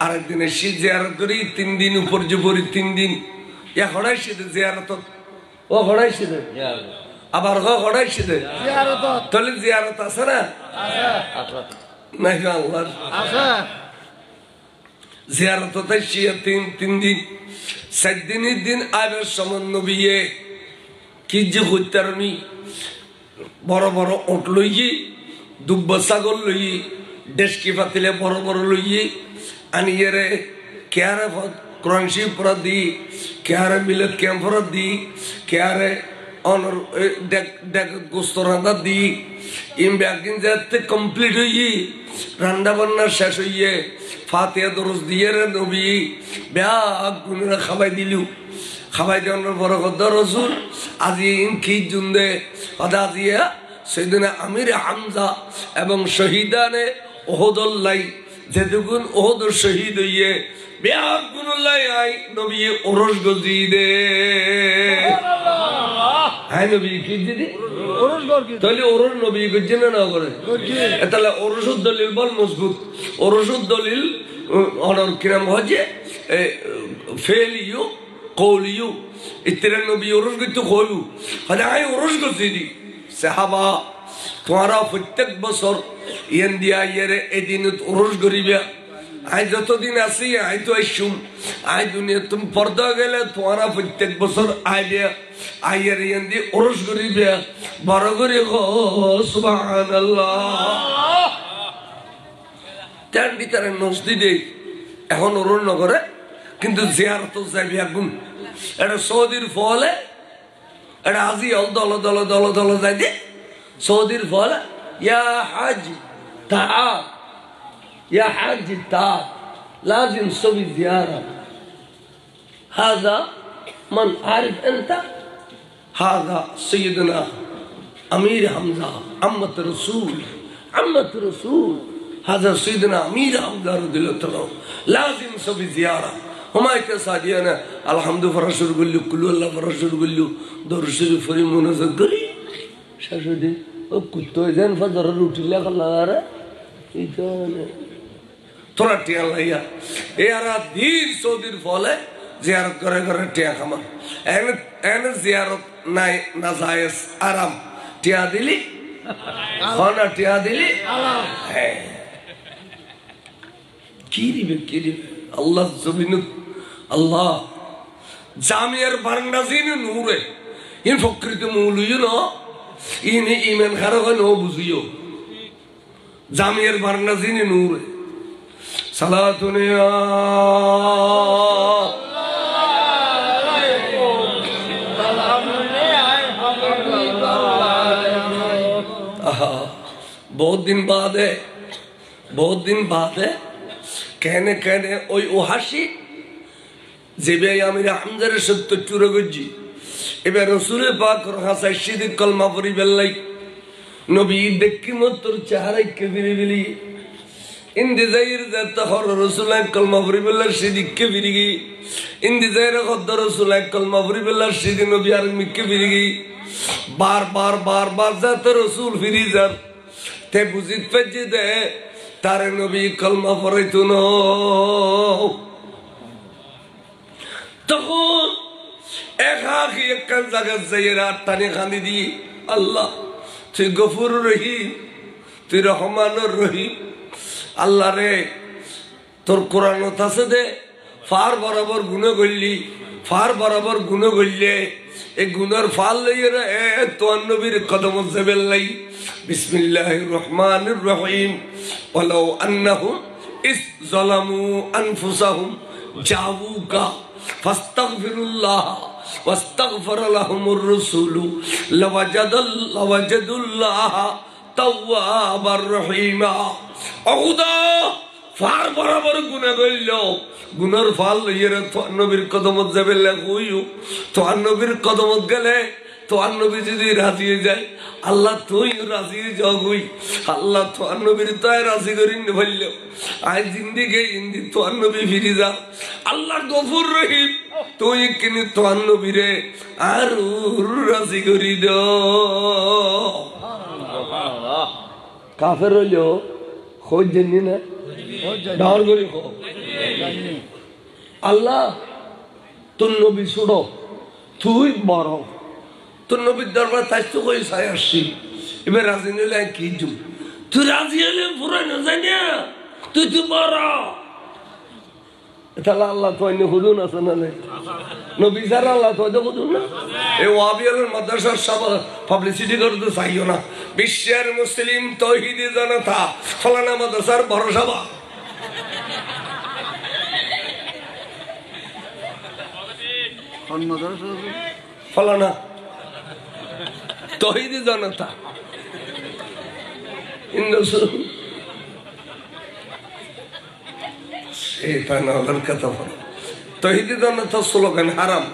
আরেকদিন আসি জিয়ারত করি 3 দিন উপর জুবরি 3 দিন ইয়া হড়াইছে জিয়ারত ও হড়াইছে আবার হড়াইছে জিয়ারত তাহলে জিয়ারত আছে না আছে নাই আল্লাহ আছে জিয়ারত তাইছি 3 দিন 7 দিনের দিন আবার সমান নবী কি যে হইতারনি বড় বড় ওট লইয়ে দুব্বা ছাগল লইয়ে ডেস্কি পাতিলে বড় বড় লইয়ে আনিয়ে রে কেয়ারে কোরআন শরীফ পড়া দি কেয়ারে মিলাদ ক্যাম্প পড়া দি কেয়ারে অনর ডেক গোস্ত রান্না দি ইম ব্যাগিন যাতে কমপ্লিট হইয়ে রান্না বান্না শেষ হইয়ে ফাতিহা দরুদ দিয়ে রে নবী ব্যাগ গুনরা খাবাই দিলু খাবাই দেওয়ার বড় কথা রসুল আজি কি জুন্দে অদাজিয়া সেদিন আমির হামজা এবং শহীদানে ওহদুল্লাহ যেদুগুন ওহদুর শহীদ হইয়ে ব্যাগ গুনুল্লাহ আই নবী ওরস গজি দে হাই নবী কি দিদি ওরস গর কি তাহলে ওরস নবী গজি না করে তাহলে ওরসুদ দলিল বল মজবুত ওরসুদ দলিল অনর কিরাম হজে ফেলিও কৌলিও ইত্তের নবী ওরস গইতো কইলু হলে আই ওরস গজি দি সাহাবা তোমারা প্রত্যেক বছর ইয়ান দিয়া ইয়ারে এদিন ওরস গরিবা আই যতদিন আছি আই তো আইসুম আই দুনিয়া তুমি পর্দা গেলে তোমারা প্রত্যেক বছর আইবে আইয়ার ইয়ান দিয়ে ওরস গরিবা বড় করে সুবহানাল্লাহ তার ভিতরে মসজিদে এখন ওরস নগরে কিন্তু জিয়ারত যাইবে আগুন এটা সৌদির ফলে এটা আজি হল দল দল দল দল যাইতে সৌদির ফল ইয়া হাজ تعال يا حاج تعال لازم تسوي زيارة هذا من عارف أنت هذا سيدنا أمير حمزة عمة رسول هذا سيدنا أمير حمزة رضي الله عنه لازم تسوي زيارة هما كساديانا الحمد فرشور قلو كلو الله فرشور قلو دور شريف فريم منزل قري شاشو دي كنتو إذن فضر روتي لك الله غارة إذن তোরা টিয়া লাইয়া এরা দিন সৌদির ফলে জিয়ারত করে করে টিয়া খামা এনে জিয়ারত নাই না জায়েজ আরাম টিয়া দিলি খানা টিয়া দিলি কি দিবে আল্লাহ জমিন আল্লাহ জামিয়ার বারান্দাজিন নূরে ইন ফকরিত মৌলুই ন ইনি ইমান খারাপ হয় ন বুঝিও জামিয়ার বারান্দাজিন নূরে সালাতুন ইয়া बहुत दिन बाद है कहने ওই ওহাসি যেবে আমির হামজার 70 গজ্জি এবার রাসূলের পাক হাসাই সিদ্দিক কলমা পড়ি বেলাই নবী দেখি মতর চেহারায় কেবিরি বিলি ইন্দি যাইর যাত হর রাসূলের কলমা পড়ি বেলাই সিদ্দিক কেবিরি গি ইন্দি যাইর খদ রাসূলের কলমা পড়ি বেলাই সিদ্দিক নবী আর মিকে বিরি গি বার যাত রাসূল ফিরি যার তে বুঝিত পেজে দে তারে নবী কলমা পড়াইতো না তখন একাকি একখান জায়গা যাইরা টানে খানি দি আল্লাহ তুই গফুর রহিম তুই রহমানুর রহিম আল্লাহ রে তোর কোরআনত আছে দে ফার বরাবর গুণ করলে এই গুণের ফাল লইয়া তোর নবীর কদম জেবেল্লাই বিসমিল্লাহির রহমানির রহিম ওয়ালাউ আন্নাহুম ইস যালামু আনফুসাহুম জাউকা ফাস্তাগফিরুল্লাহ ওয়াস্তাগফার লাহুমুর রাসূলু লাওয়াজাদুল্লাহ তাওয়াবার রহিমা খুদা ফার বরাবর গুনাহ কইল গুনার ফল লইয়া তোর নবীর কদমত যাবে লাগইও তোর নবীর কদমত গেলে তোর নবী যদি রাজি হয়ে যায় আল্লাহ তুই রাজি জগই আল্লাহ তোর নবীর তাই রাজি করি বলল আজ জিন্দিগে ইন্দি তোর নবী ফিরে যা আল্লাহ গফুর রহিম তুই কিনে তোর নবীরে আর রাজি করি দ কাফের হইল খোঁজ জানি না ডাউন করি আল্লাহ তোর নবী ছোড়ো তুই বড় তোর নবীর দরবার তাই তো কই চাই আসছি এবার রাজি নিলে কি জুম তুই রাজি হলে পুরো না জানি তুই তো বড় তাহলে আল্লাহ তো অন্য হুদুন আছে না নবী যারা আল্লাহ তো হুদুন না এই ওয়াবিয়ালের মাদ্রাসার সব পাবলিসিটি করতে চাইও না বিশ্বের মুসলিম তৌহিদি জনতা ফলানা মাদ্রাসার বড় সভা ফলানা তৌহিদি জনতা তৌহিদি জনতা স্লোগান হারাম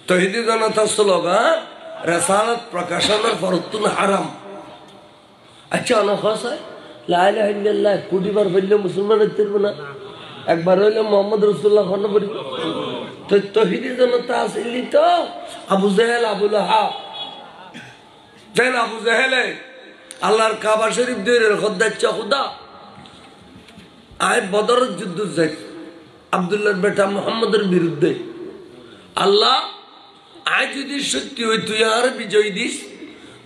তৌহিদি জনতা স্লোগান রেসালত প্রকাশনের ফরতুন হারাম আচ্ছা অনেক হয় লা ইলাহা ইল্লাল্লাহ কোটিবার বললে মুসলমান হইতে পারবে না একবার হইলে মোহাম্মদ রাসূলুল্লাহ খন্ড পড়ি তো তৌহিদি জনতা আসলি তো আবু জাহেল আবু লাহাব যেন আবু জাহেলে আল্লাহর কাবা শরীফ দিয়ে খোদাচ্ছা খুদা আয় বদরের যুদ্ধ যাই আব্দুল্লাহর বেটা মুহাম্মদের বিরুদ্ধে আল্লাহ আয় যদি সত্যি হই তুই আর বিজয় দিস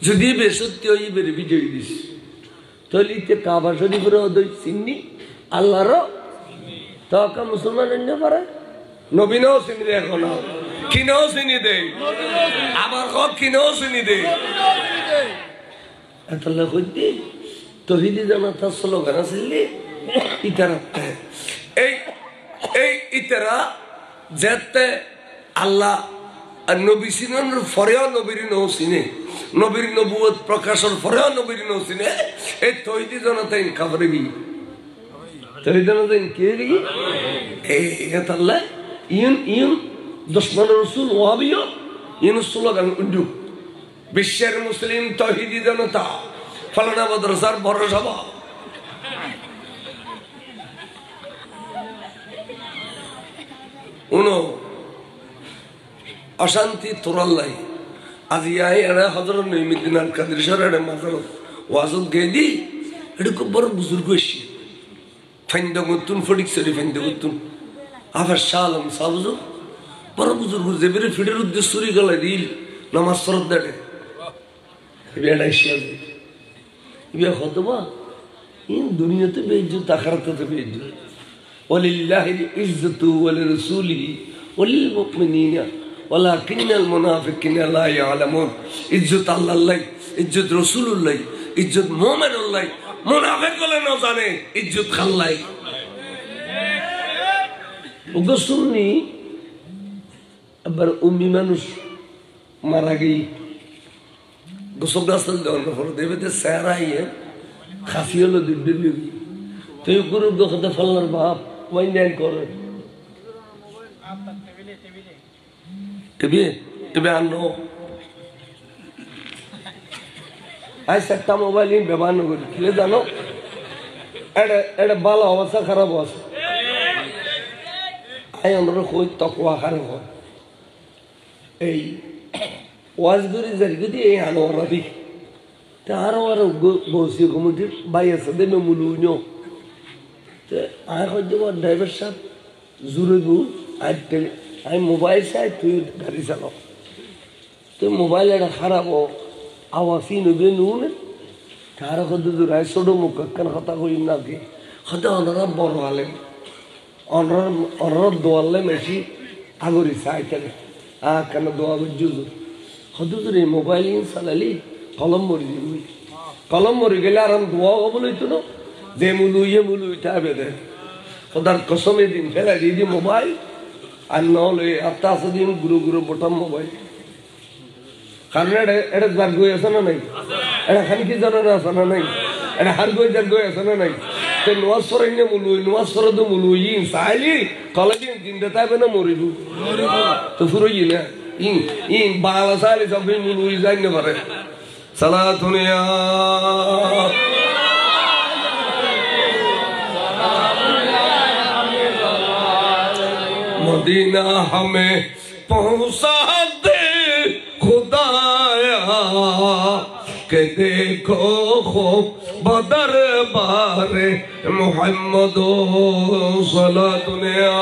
যদি বেসত্যি হই বের বিজয় দিস তাহলে কাবা শরীফের ওই চিন্নি আল্লাহরও তখন মুসলমান অন্য পারে নবীনও চিনি দে এখন কিনেও চিনি দে আবার কিনেও চিনি দে এতলা কইতে তহিদি জনতা স্লোগান আসলে ইতারা এই ইতারা যেতে আল্লাহ আর নবী সিনের ফরেও নবীর নৌ সিনে নবীর নবুয়ত প্রকাশের ফরেও নবীর নৌ সিনে এই তৈরি জনতাইন খাবারে গিয়ে তৈরি জনতাইন কে গিয়ে এই তাল্লা ইন দুশ্মন রসুল ওয়াবিও ইন স্লোগান উদ্যোগ বিশ্বের মুসলিম তহিদি জনতা ফলানা মাদ্রাসার বড় সভা উনো অশান্তি তোরাল্লাই আজ ইয়াই এরা হজরত নঈমুদ্দিন আল কাদের সরের মাজার ওয়াজত গেয়ে দি এটা খুব বড় বুজুর্গ এসে ফাইন্দা করতুন ফটিক সরি ফাইন্দা করতুন আবার শাহ আলম সাবজ বড় বুজুর্গ যে বেড়ে ফিটের উদ্দেশ্য চুরি গলায় দিল নামাজ ফরত দেটে এটা এসিয়া ইয়া হতবা ইন দুনিয়াতে বেইজ্জত আখিরাতে বেইজ্জত ওয়ালিল্লাহিল ইজ্জতু ওয়ালিরাসূলিহি ওয়ালিল মুমিনিনা ওয়ালাকিন্নাল মুনাফিকিনা লা ইয়ালামুন ইজ্জত আল্লাহর ইজ্জত রাসূলুল্লাহ ইজ্জত মুমিনুল্লাহ মুনাফিক বলে না জানে ইজ্জত খাল্লাই ওগো শুননি আবার উম্মি মানুষ মারা গই গোসল গাছল দেওয়ার পর দেবেতে স্যারাইয়ে খাসি হলো দিল্লি তুই গুরু দোকানে ফেলনার বাপ ওয়াইন ডাইন করে টিভি আনো আজ একটা মোবাইল ব্যবহার করি খেলে জানো এটা ভালো অবস্থা খারাপ অবস্থা আই আমরা কই তকওয়া খারাপ হয় এই ওয়াজ করি যাই যদি এই আনো রাবি তার আর বসি কমিটির ভাই আছে দেবে মুলুño তে আর হইতে ড্রাইভার সাহেব জুরেবু আই মোবাইল চাই তুই গাড়ি চালাও তো মোবাইল এটা খারাপ আওয়াজই নেবে নুন তার হতে দূরায় ছোট মুখ কেন কথা কই না কি হতে অনারা বড় আলেম অনার দোয়ালে মেশি আগরি চাই কেন কেন দোয়া বুঝুজুর হতে তোর এই মোবাইল চালালি কলম মরি দিবি কলম মরি গেলে আর দোয়া হবো লইতো না যে মুলু ইটা বেদে ওদার কসমে দিন ফেলা দিয়ে মোবাইল আর নহলে আত্মা আছে দিন গুরু বটম মোবাইল কারণ এটা যার গই আছে না নাই এটা খানকি জানার আছে না নাই এটা হার গই যার গই আছে না নাই তো নোয়াজ ফরাই না নোয়াজ ফরা তো মুলুই চাইলি কলেজে দিন দেতাবে না মরিবু তো ফুরই না ইন বাংলা চাইলে সবই মুলুই যাই না পারে সালাতুন ইয়া मदीना हमें पहुंचा दे खुदाया के देखो खूब बदर बारे मोहम्मद सल्लल्लाहु दुनिया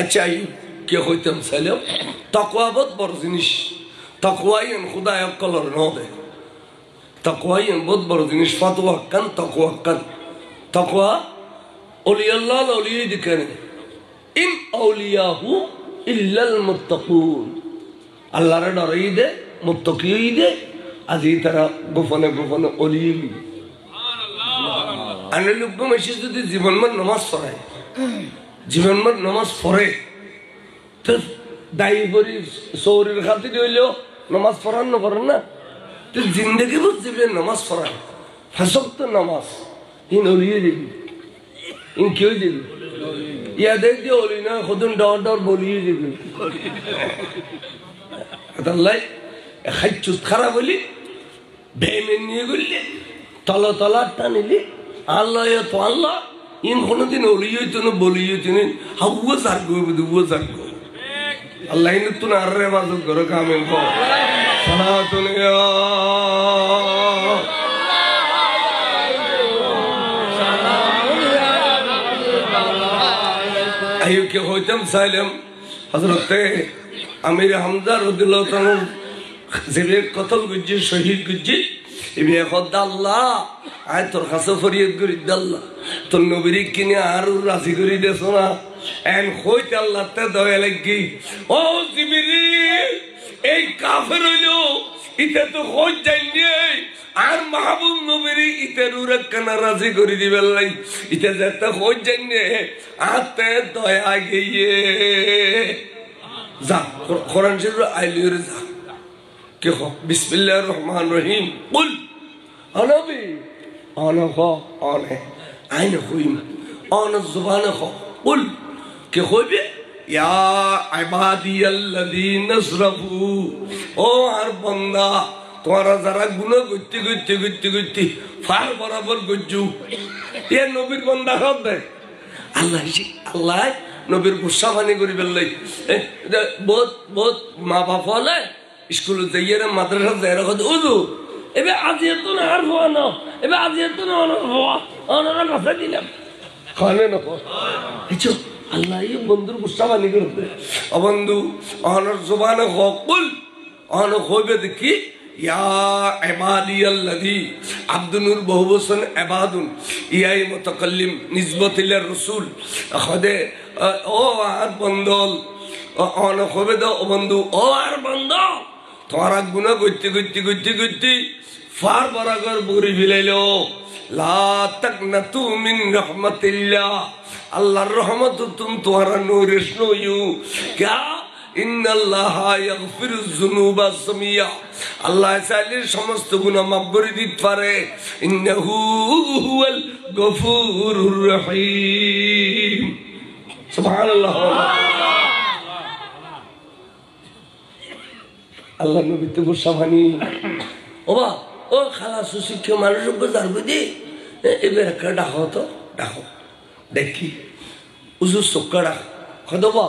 अच्छा क्या होते हम सलाम तकवा बहुत बड़ जिनिस तकवा इन खुदाया कलर न दे तकवा इन बहुत बड़ जिनिस फतवा कन तकवा औलिया औलिया दिखने इन औलियाहु इल्लल मुत्तकून अल्लाह रे डरई दे मुत्तकी दे अजी तरह गुफने औलिया सुबहानअल्लाह अने लोग मस्जिद दी जीवन में नमाज पढ़े जीवन में नमाज पढ़े तो दाई बड़ी सोरीर खातिर হইলো नमाज पढ़न ना तो जिंदगी भर जीवन नमाज पढ़ा फसक तो नमाज इन औलिया देगी इन क्यों देगी या देख दियो औलिया ना खुदन डॉर बोलिए देगी अल्लाह खच्चुत खराब बोली बेमनी गुल्ले तला टानिली अल्लाह या तो अल्लाह इन कोनोदिन औलिया तो न बोलिए तो न हवा जारगो अल्लाह इन तो ना अर्रे माज़ करो काम इनको सलातुन या आयु के होतम सालम हज़रत अमीर हमजा रज़ियल्लाहु ताला ज़िले कत्ल गुज्जी शहीद गुज्जी इबे खुदा अल्लाह आय तोर खासे फरियत करी दल्ला तो नबी किने आरु राजी करी दे सोना एन होत अल्लाह ते दया लगी ओ जिबरील এই কাফের হইলো ইতে তো খোঁজ জানিয়ে আর মাহবুব নবীর ইতের উরাক্কানা রাজি করে দিবেন লাই ইতে যেতে খোঁজ জানিয়ে আতে দয়া গিয়ে যা কোরআন শরীফ আইলির যা কে খ বিসমিল্লাহির রহমানির রহিম কুল আনবি আনা খ আনে আইনা কইম আনা জুবানা খ কুল কে কইবে ইয়া ইবাদিয়াল্লাযীনা আসরাফু ও আর বান্দা তোরা যারা গুনাহ করতে ফার বরাবর গজ্জু এ নবীর বান্দা হবে আল্লাহ নবীর গুসা মানি করি বেলাই বহুত মা বাপ হলে স্কুলে যাইয়ে মাদ্রাসা যাই রাখতে উজু এবার আজি এত না আর হওয়া না এবার আজি এত না অনারা কথা দিলাম খানে না কিছু আল্লাহ বন্ধুর গুসা মানি করতে অবন্ধু অনর জবানে হকুল অন হইবে দেখি ইয়া ইবাদিয়াল্লাযী আব্দুনুর বহুবচন ইবাদুন ইয়াই মুতাকাল্লিম নিসবত ইলা রাসূল খদে ও আর বন্ধল অন হবে দো বন্ধু ও আর বন্ধ তোরা গুনাহ করতে ফার বরাবর বুরি ফিলাইলো লা তাকনাতু মিন রাহমাতিল্লাহ আল্লাহর রহমত তুম তোরা নূরেশ নয়ু क्या ইন্নাল্লাহা ইয়াগফিরুয যুনুবা জামিয়া আল্লাহ চাইলে সমস্ত গুনাহ মাফ করে দিতে পারে ইন্নাহু হুয়াল গফুরুর রহিম সুবহানাল্লাহ আল্লাহ নবী তো গোসাবানি ওবা ও খালা সুশিক্ষা মানুষের বাজার বুঝি এবার একটা ডাকো তো ডাকো দেখি উজু চক্কা ডাক খদবা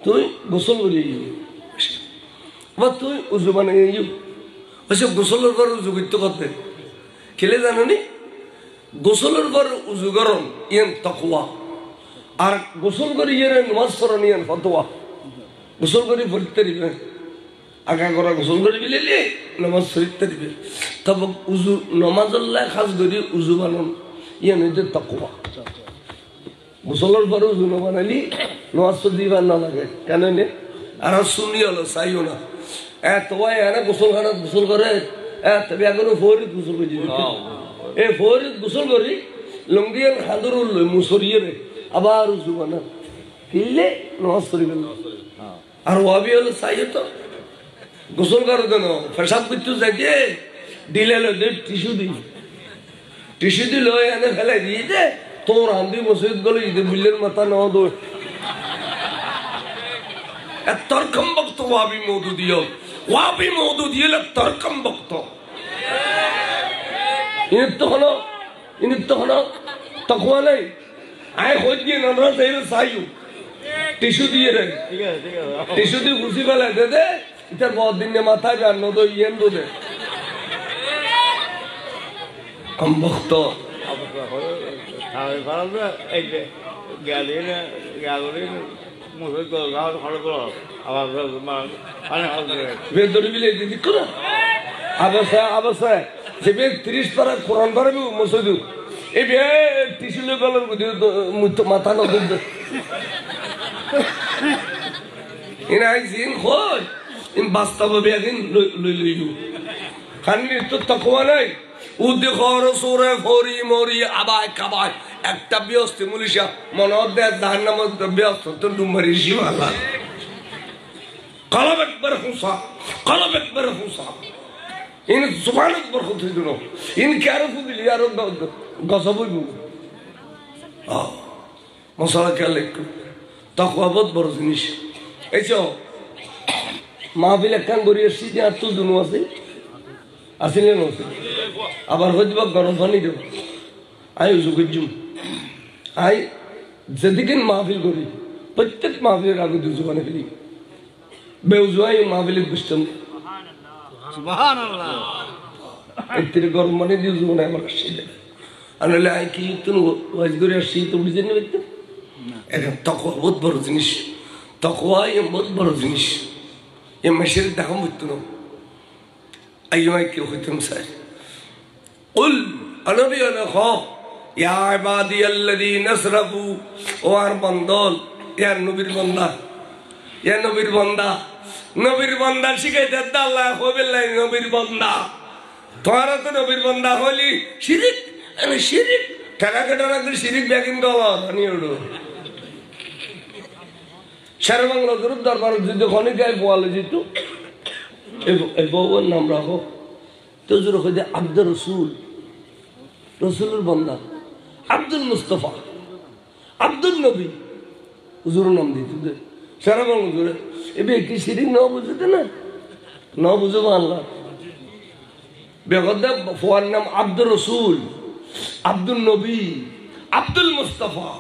তুই গোসল করি বা তুই উজু বানিয়ে ওইসব গোসলের পর উজু করতে করতে খেলে জানো নি গোসলের পর উজু গরম ইয়ান তাকওয়া আর গোসল করি ইয়ার নামাজ পড়ান ইয়ান ফতোয়া গোসল করি পড়তে দিবে আগা করা গোসল করে বিলেলি নামাজ পড়তে দিবে তবে উজু নামাজল্লাহ খাস করি উজু বানান ইয়ান হইতে তাকওয়া গোসলের পর উজু না বানালি নামাজ তো দিবার না লাগে কেন নে আর শুনি হলো চাইও না তোমায় এনে গোসলখানা গোসল করে তবে এখনো ফরিদ গোসল করে দিবি এই ফরিদ গোসল করি লঙ্গিয়ার খাঁদর উঠল মুসরিয়ে রে আবার উজু বানা কিনলে নামাজ পড়িবে না আর ওয়াবি হলো চাইও তো গোসল করো কেন পেশাব করতে যাইতে দিলে টিস্যু দিল এনে ফেলাই দিয়ে দে তোর আন্দি মসজিদ গেল ঈদের বিল্লের মাথা নেওয়া দো তর্কম বক্ত ওয়াবি মৌদু দিও তর্কম বক্ত ইনির তো হলো তকওয়া নাই আয় খোঁজ দিয়ে নানা চাইলে চাইও টিস্যু দিয়ে রে টিস্যু দিয়ে ঘুষি ফেলাই দে দে ইটার বহুত দিন মাথায় যান নদো ইয়েন দো দে কম বক্ত যে 30 পারা কোরআন পারবি মসজিদ এই বে টিসুলে গলার মাথা নদুন ইনাই জিন খোঁজ ইন বাস্তব বেগিন লইলু খানি তো তাকওয়া নাই উদ্দে খর সুরে ফরি মরি আবাই কাবাই একটা ব্যস্ত মুলিশা মনত দেয় জাহান্নাম ব্যস্ত তো ডুমারি শিবালা কলব একবার হুসা ইন জুবান একবার খুঁজে দিল ইন ক্যারো ফুদিলি আর গসবই মু মশলা খেয়াল একটু তাকওয়া বহুত বড় জিনিস এই চো মাহফিল একখান করি এসছি যে আর তো দুনো আছে আসলে নছে আবার হয়তো গরম পানি দেব আই উজু করছুম আই যেদিকে মাহফিল করি প্রত্যেক মাহফিলের আগে দুজু বানে ফেলি বেউজুয়াই মাহফিলে বুঝতাম সুবহানাল্লাহ এতে গরম পানি দিয়ে উজু বানাই আমার আসছে আর নাহলে আই কি তুমি ওয়াজ করে আসছি তো বুঝে নেবে এখন তাকওয়া বহুত বড় জিনিস তাকওয়া বহুত বড় জিনিস এ মেশের দেখাম বুঝতো না أيها الأخوة المساجد قل النبي أنا خاف يا عبادي الذين أسرفوا وأربندول يا نبي البندا নবীর বান্দা শিখাইতে আল্লাহ হবে নবীর বান্দা তোরা তো নবীর বান্দা হলি শিরিক শিরিক ঠেকা কেটা করে শিরিক ব্যাগিন গানি ওড়ো শের বাংলা গরুর দরবার যদি খনিকায় বোয়ালে যেত এই বউর নাম রাখো তো রাখো যে আব্দুর রসুল রসুলের বান্দা আব্দুল মুস্তফা আব্দুল নবী হুজুর নাম দিতে সারা বাংলা জুড়ে এবার কি শিরিক ন বুঝতে না ন বুঝবো আল্লাহ বেগদা ফোয়ার নাম আব্দুর রসুল আব্দুল নবী আব্দুল মুস্তফা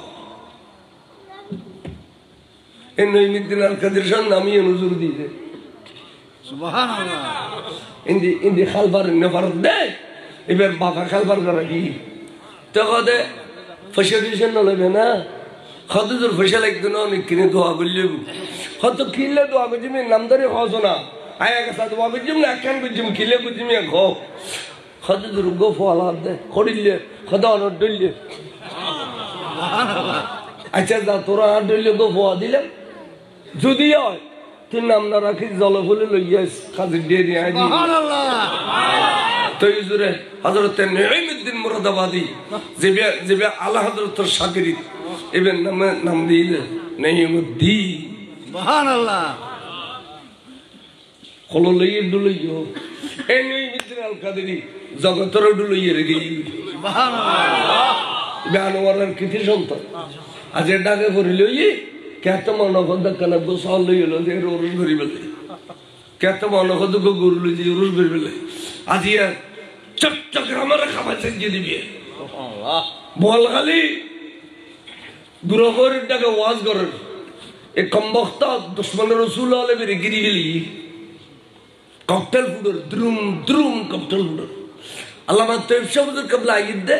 এই নঈমুদ্দিন আল কাদের শাহ নামিয়ে হুজুর দিয়েছে সুবহানাল্লাহ ইন্দি খালবার নেফারত দেয় এবার বাঁকা খালবার করা কি তো কদে ফসে ফিসে নলেবে না কত দূর ফসে লাগতো না অনেক কিনে দোয়া করলে কত কিনলে দোয়া করছি নাম ধরে খাওয়াছ না আয়া গেছা দোয়া করছিম না একখান করছিম কিলে করছিম খাও কত দূর গো ফোয়ালা দে করিলে কত অনর ডললে আচ্ছা যা তোরা আর ডললে গো ফোয়া দিলাম যদি হয় তুই নাম না রাখিস জল ফুলে লইয়াস কাজে দিয়ে দিয়ে তো হুজুরে হযরত নঈমুদ্দিন মুরাদাবাদী যে আলা হযরতের শাগিরিদ এবেন নাম দিলে নঈমুদ্দিন সুবহানাল্লাহ কল লইয়ে ডুলইও এই নঈমুদ্দিন আল কাদেরী জগতের ডুলইয়ে রেগে সুবহানাল্লাহ বানওয়ারের কৃতি সন্তান আজ ডাকে পড়িল ই কেত মনকদ কানা গোসাল লইল যে রুরুস ভরি বেলে কেত মনকদ গো গরু লই যে রুরুস ভরি বেলে আজিয়া চট্টগ্রামের খাবার চেঞ্জে দিবি সুবহানাল্লাহ বলখালি গুরুহরের ডাকে ওয়াজ করেন এ কমবখতা দুশমন রাসূল আলাইহি রে গিরি গেলি ককটেল ফুডর দ্রুম দ্রুম ককটেল ফুডর আল্লামা তাইফ শাহবুজুর কবলা আইদে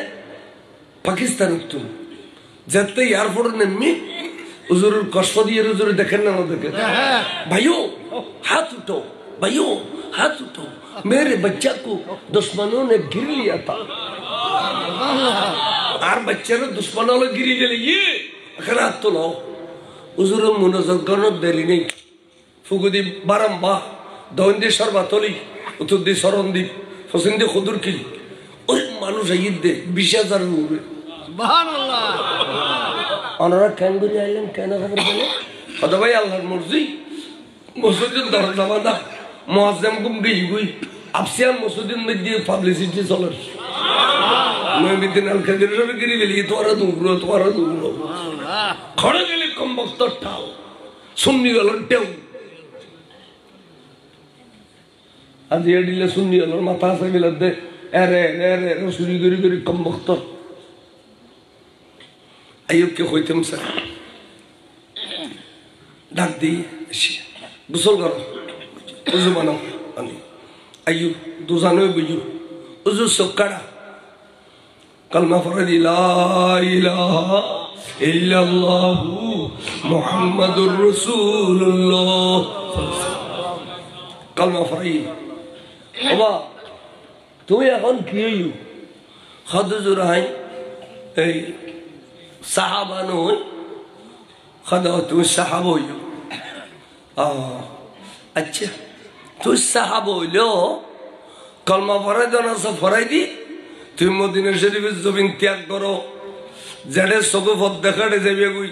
পাকিস্তান তো যেতে এয়ারপোর্ট নেমে হুজুরের কষ্ট দিয়ে হুজুর দেখেন না দেখেন ভাইও হাত উঠাও ভাইও हाथ उठाओ मेरे बच्चा को दुश्मनों ने गिर लिया था और बच्चे ने दुश्मनों ने गिरी गए ये अगर हाथ तो लाओ हुजूर मुनाजर करने देरी नहीं फुगुदी बारंबा दोंदे शरबतली उतुदी सरंदी फसिंदे खुदर की और मानुष आयिद दे 20,000 रुपए सुभान अल्लाह अनरा कैंगुरी आइलैंड कहना खबर बोले खदा भाई अल्लाह मर्जी मस्जिद दरवाजा बंदा मुअज्जम गुम गई हुई आपसे मस्जिद में दी पब्लिसिटी चलर मैं भी दिन अल खदर से गिरी वेली तोरा दूरो खड़े गेले कम वक्त ठाओ सुन्नी वाला टेउ आज ये डिले सुन्नी वाला माथा से मिलते अरे रसूली गरी कम वक्त अयुब के खोइतम से डाक दी गुसल करो उज़ु बनाओ अयुब दूसरा बुझू उज़ु सुक्कड़ा कलमा फरदी ला इलाहा इल्लल्लाह मुहम्मदुर रसूलुल्लाह कलमा फरदी बाबा তুমি এখন কি হইও খাদুজুর হাই এই সাহাবা নয় খাদা তুমি সাহাবা হইও আচ্ছা তুই সাহাবা হইলো কলমা ফরাই দাও না সব ফরাই দি তুই মদিনা শরীফের জমিন ত্যাগ করো যেটা চকু পথ দেখাতে যাবে গই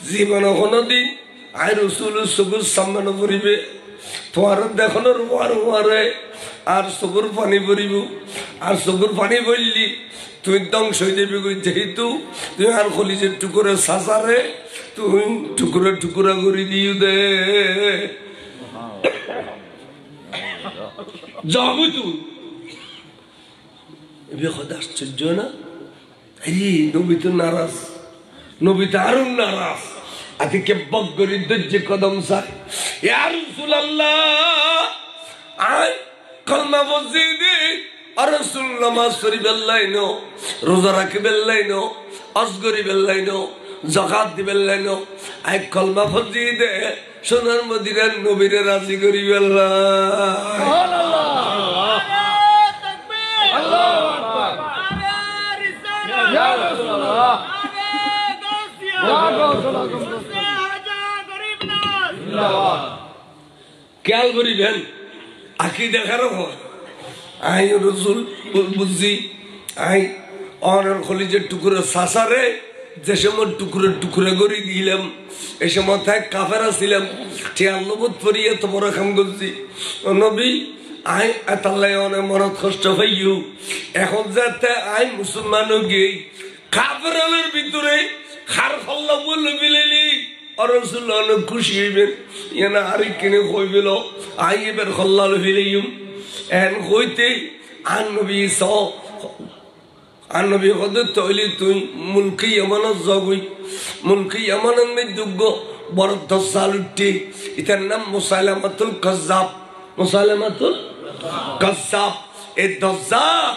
জীবন কোনোদিন আই রসুলের চকুর সামনে পড়িবে তোমার দেখানোর রুয়ারে আর চকুর পানি পড়িব আর চকুর পানি পড়লি তুই ধ্বংস হয়ে যাবি গই যেহেতু তুই আর কলিজের টুকুরে সাসারে তুই টুকুরা টুকুরা করে দিও দে যাবো তুই এবার খোদা আশ্চর্য না আরে নবী তো নারাজ নবী তো আরো নারাজ আজকে কে বগরি দজ্জে কদম সার ইয়া রাসূলুল্লাহ আয় কলমা বজিদি আর রাসূল নামাজ পড়ি বেল্লাইনো রোজা রাখি বেল্লাইনো হজ করি বেল্লাইনো যাকাত দি বেল্লাইনো আয় কলমা বজিদে সোনার মদিনার নবীরে রাজি করি বেল্লা সুবহানাল্লাহ খেয়াল করিবেন আঁকি দেখার আই রসুল বুঝছি আই অনার খলিজের টুকুরে সাসারে যে সময় টুকুরে টুকুরে করে দিলাম এই সময় থাক কাফেরা ছিলাম টিয়াল্লবোধ পরিয়ে তো বড় কাম করছি নবী আই এতাল্লাই অনেক মনত কষ্ট পাইও এখন যাতে আই মুসলমান গিয়ে কাফেরালের ভিতরে খার খল্লা বললে বিলেলি রসুল অনেক খুশি হইবেন এনা আরে কিনে কইবেল আই এবার খল্লাল ফিলাইম এন কইতে আন নবী স আনবী হদ তৈলি তুই মুলকি আমানত জগুই মুলকি আমানত মে দুগ্গ বড় 10 সাল উঠে এটার নাম মুসাইলামাতুল কাজ্জাব মুসাইলামাতুল কাজ্জাব এই দজ্জাব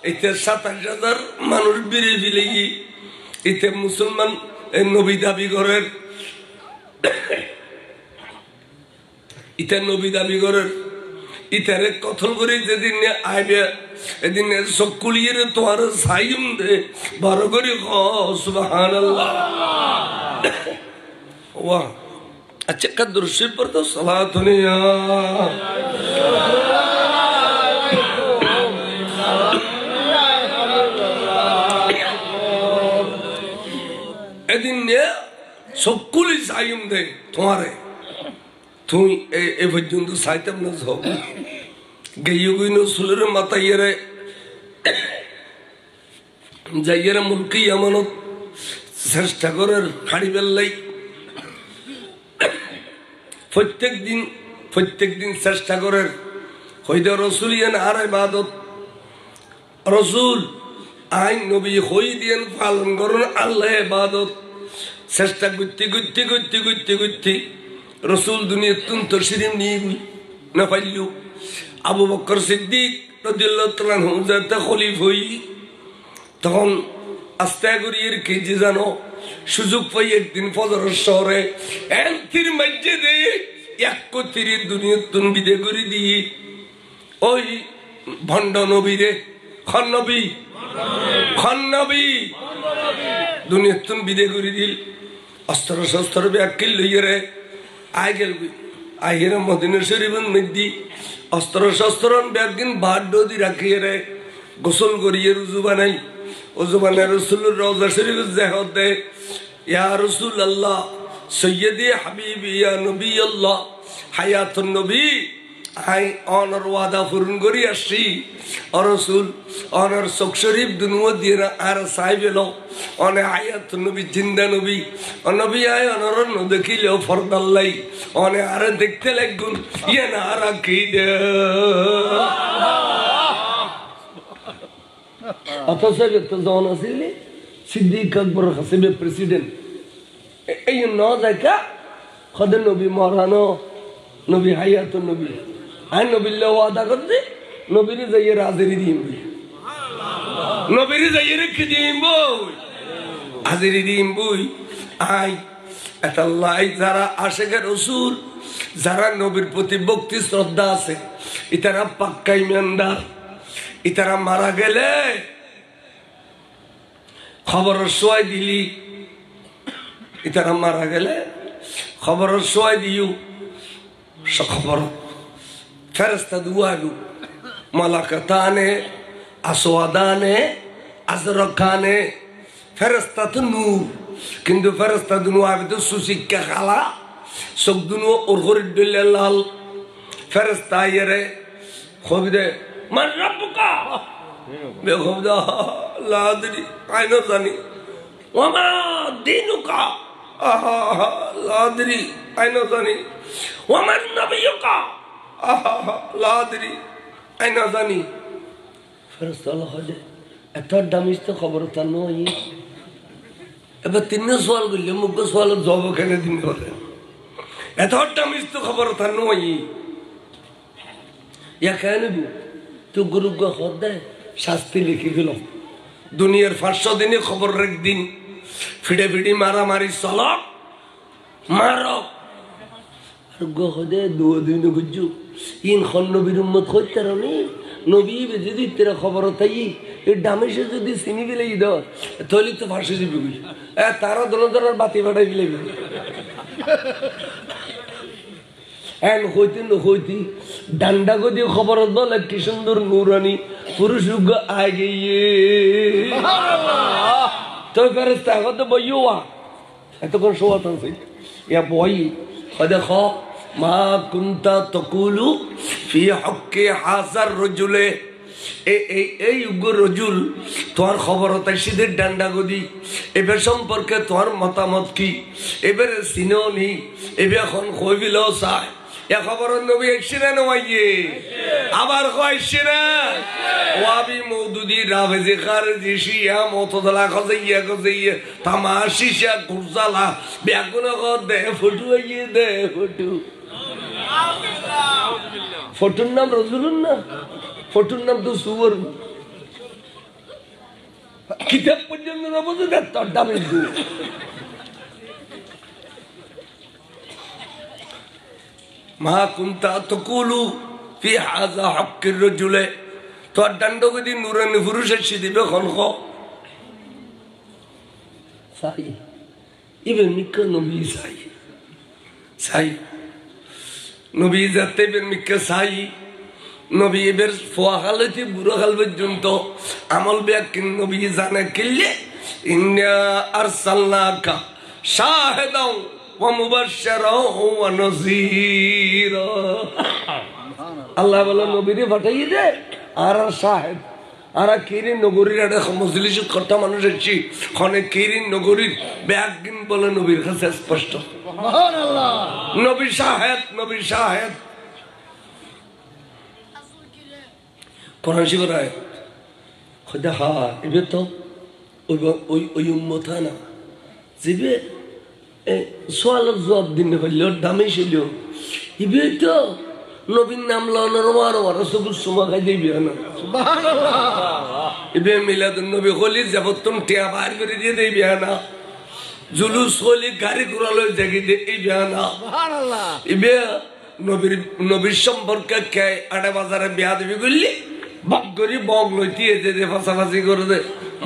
এতে 27,000 মানুষ বিরে ফিলেগি এতে মুসলমান এই নবী দাবি করেন ইতে নবী দাবি করেন ইতারে কথল করে যেদিন আইবে এদিন সকলিয়ে তোমার সাইম দে বড় করে সুবহানাল্লাহ ওয়া আচ্ছা কদর সে পর তো সালাত নিয়া এদিন সকলি সাইম দে তোমারে তুই এ পর্যন্ত সাইতাম না সব গেয়ে গই নসুলের মাথাইয়েরে যাইয়েরা মুলকি আমানত চেষ্টা করার হাড়ি বেল্লাই প্রত্যেক দিন চেষ্টা করার হইতে রসুল ইয়ান আর ইবাদত রসুল আইন নবী হই দিয়েন পালন করুন আল্লাহ ইবাদত চেষ্টা করতে করতে করতে করতে করতে রসুল দুনিয়া তুন্ত সিরিম নিয়ে না পাইল আবু বকর সিদ্দিক রাদিয়াল্লাহু তাআলা হুজাতে খলিফ হই তখন আস্তে করিয়ে কেজি জানো সুযোগ পাই একদিন ফজরের শহরে এন্তির মসজিদে এক কোতিরি দুনিয়া তুন বিদে করে দিয়ে ওই ভণ্ড নবীরে খন নবী দুনিয়া তুন বিদে করে দিল অস্ত্র শস্ত্র ব্যাকিল লইয়ে রে আই গেল আইয়ের মদিনা শরীফের মধ্যে অস্ত্র শস্ত্র ব্যাগিন বাড দি রাখিয়ে রে গোসল করিয়ে রুজু বানাই উজু বানাই রসুলের রওজা শরীফে জিয়ারত দে ইয়া রাসূলুল্লাহ সৈয়দি হাবিবি ইয়া নবী আল্লাহ হায়াতুন নবী আই অনর ওয়াদা পূরণ করি আসছি রসুল অনর চোখ শরীফ দুনুয়া দিয়ে আর সাহেব এলো অনে হায়াতুন নবী জিন্দা নবী নবী আয় অনর ন দেখিলেও ফরদাল্লাই অনে আর দেখতে লাগুন ইয়ে না রাখি দে অথচ তো যখন আসলে সিদ্দিক আকবর হাসিবে প্রেসিডেন্ট এই ন দেখা খদ নবী মরানো নবী হায়াতুন নবী আই নবীল্লাহ ওয়াদা করতে নবীরে যাইয়ে হাজিরি দিম নবীরে যাইয়ে রেখে দিম বই হাজিরি দিম বই আই এতাল্লাই যারা আশেকের রসুল যারা নবীর প্রতি ভক্তি শ্রদ্ধা আছে ইতারা পাক্কা ইমানদার ইতারা মারা গেলে খবরের সোয়াই দিলি ইতারা মারা গেলে খবরের সোয়াই দিও খবর ফেরেস্তা দুয়ালু মালাকাতানে আসওয়াদানে আজরকানে ফেরেস্তা তো নূর কিন্তু ফেরেস্তা দুনু আবিদ সুশিক্ষা খালা সব দুনু ওর ঘরে ডলে লাল ফেরেস্তা ইয়েরে খবিদে মান রাব্বুকা বে খবদা লা আদরি আইনো জানি ওমা দিনুকা লা আদরি আইনো জানি ওমান নবিয়ুকা লা আদরি আইনো জানি ফেরেস্তা আল্লাহ হজে এত দামিস তো খবর তা নয় এবার তিন সওয়াল করলে মুখ সওয়াল জবাব কেন দিন বলে এত দামিস তো খবর তা নয় ইয়া কেন তো গুরু হদে শাস্তি লিখি দিল দুনিয়ার 500 দিনে খবর রাখ দিন ফিডে ফিডি মারামারি চল মারক আর গহদে দুদিন গুজু ইন খন নবীর উম্মত হইতে রানি নবী যদি তেরা খবর তাই এই ডামেশে যদি চিনি বিলাই দাও তাহলে তো ফাঁসে দিবি তারা দোনো বাতি বাটাই বিলাই এন হইতে নহইতে ডান্ডা গদি খবর বলে কি সুন্দর নুরানি পুরুষ আগে তো ফেরেস্তা কত বইয়া এতক্ষণ শোয়াত ইয়া বই দেখ মা কুন্তা তকুলু ফি হক্কে হাজার রজুলে এই রজুল তোমার খবর সিদের ডান্ডা গদি এবার সম্পর্কে তোমার মতামত কি এবারে চিনি এবার এখন কইবিল চায় এ খবর নবী এসছে না নয় আবার কয়েছে না ওয়াবি মৌদুদি রাভেজে খারেজি শিয়া মতদলা খজাইয়া খজাইয়া তামাশিসা কুরজালা বেগুন দে ফটু আইয়ে দে ফটু ফটুর নাম রজুলুন না ফটুর নাম তো সুবর কিতাব পর্যন্ত না বুঝে দেখ তোর দামে মা কুন্তা তকুলু ফি হাযা হক্কির রাজুলে তোর দণ্ডগদি নুরানি পুরুষের সিদিবে খনখ সাই ইবে মিক্কা নবী সাই নবী যাতে বের মিক্কা সাই নবী এবার ফোয়াখালতে বুড়াখাল পর্যন্ত আমল ব্যাকিন নবী জানে কিল্লে ইন্না আরসালনাকা শাহিদাও ওয়া মুবাশশিরাও ওয়া নাযীরা আল্লাহ বলে নবীরে পাঠাইয়ে দে আর শাহিদ আর কিরিন নগরীর একটা মজলিসত কত মানুষ এসেছি খনে কিরিন নগরীর ব্যাকিন বলে নবীর কাছে স্পষ্ট সুবহানাল্লাহ নবী শাহিদ কোরআন শিবর আয়াত খোদা হা এবে তো ওই উম্মত না জিবে সোয়ালের জবাব দিন পারল দামে ছিল ইবে তো নবীন নাম লানোর সবুজ সুমা খাই দিবি না ইবে মিলাদুন নবী হলি যাবতুন টিয়া বার করে দিয়ে দিবি না জুলুস হলি গাড়ি ঘোড়া লই জাগি দিবি না ইবে নবীর সম্পর্কে কে আড়ে বাজারে বিয়া দিবি বললি বাপ করি বগ লইতি এতে ফাঁসাফাঁসি করে দে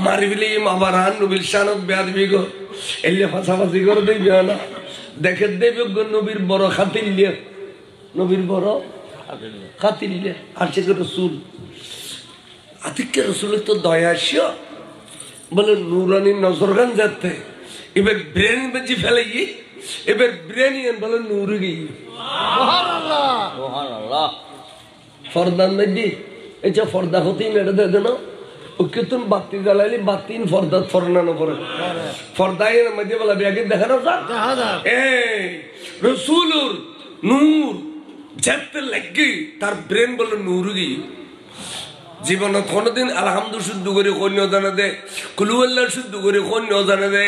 মারি ফেলি আবার হান নবীর শানত বেয়াদ বিগ এলে ফাঁসাফাঁসি করে দেই বিয়া না দেখে দেবে নবীর বড় খাতিল্য নবীর বড় খাতিল্য আর সে রসুল আতিক্য রসুলের তো দয়া আসিও বলে নুরানি নজরগান যাতে এবার ব্রেন বেজি ফেলে গিয়ে এবার ব্রেন বলে নুরে গিয়ে ফরদান দি এটা ফর্দা হতেই না এটা দেখে না ওকে তুমি বাতি জ্বালাইলি বাতি ফর্দা ফরনানো পরে ফর্দাই মধ্যে বলা ব্যাগে দেখা না এই রসুলুর নূর যেতে লাগি তার ব্রেন বলে নূর গিয়ে জীবন কোনদিন আলহামদু শুদ্ধ করে কন্য জানা দে কুলুল্লাহ শুদ্ধ করে কন্য জানা দে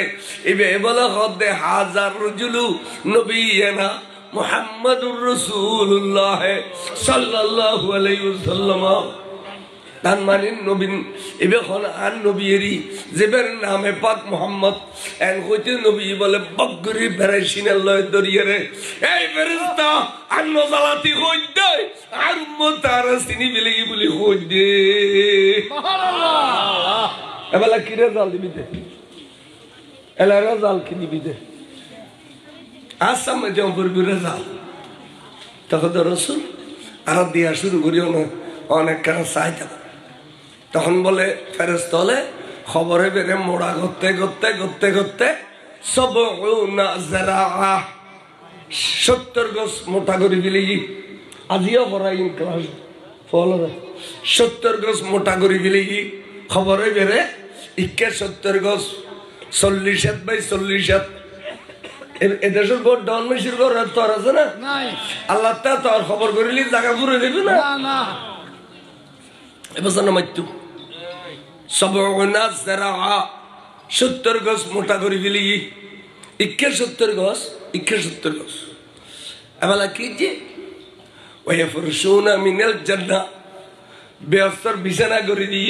এবে বলা দে হাজার রজুলু নবিয়ানা মুহাম্মাদুর রাসূলুল্লাহ সাল্লাল্লাহু আলাইহি ওয়াসাল্লাম তান মানে নবীন এবে কোন আন নবীরি যেবের নামে পাক মুহাম্মদ এন কইতে নবী বলে বগরি বেরাইছিনা লয় দরিয়ারে এই ফেরেশতা আন নজালাতি কই দে আর উম্মত আর সিনি বিলেই বলি কই দে সুবহানাল্লাহ এবেলা কি রেজাল্ট দিবি দে এলা রেজাল্ট কি দিবি দে আসামে যেমন পড়বি রেজাল্ট তখন তো রসুল আর দিয়া শুরু করিও না অনেক কেন চাইতে তখন বলে ফেরেশত হলে খবরে বেড়ে মোড়া করতে করতে করতে করতে 70 গজ মোটা করে দিলি আজিও পড়াই ক্লাস ফল 70 গজ মোটা করে দিলি খবরে বেড়ে 70 গজ 40 বাই 40 এদেশের গোট ডন মেশির ঘর তোর আছে না আল্লাহ তোর খবর করিলি জায়গা পুরে দেবি না এবছর না মাইতু 70 গজ মোটা করে দিলি 71 গজ এবেলা কি যে ওয়াফরশুনা মিনাল জান্নাহ বেস্তর বিছানা করে দি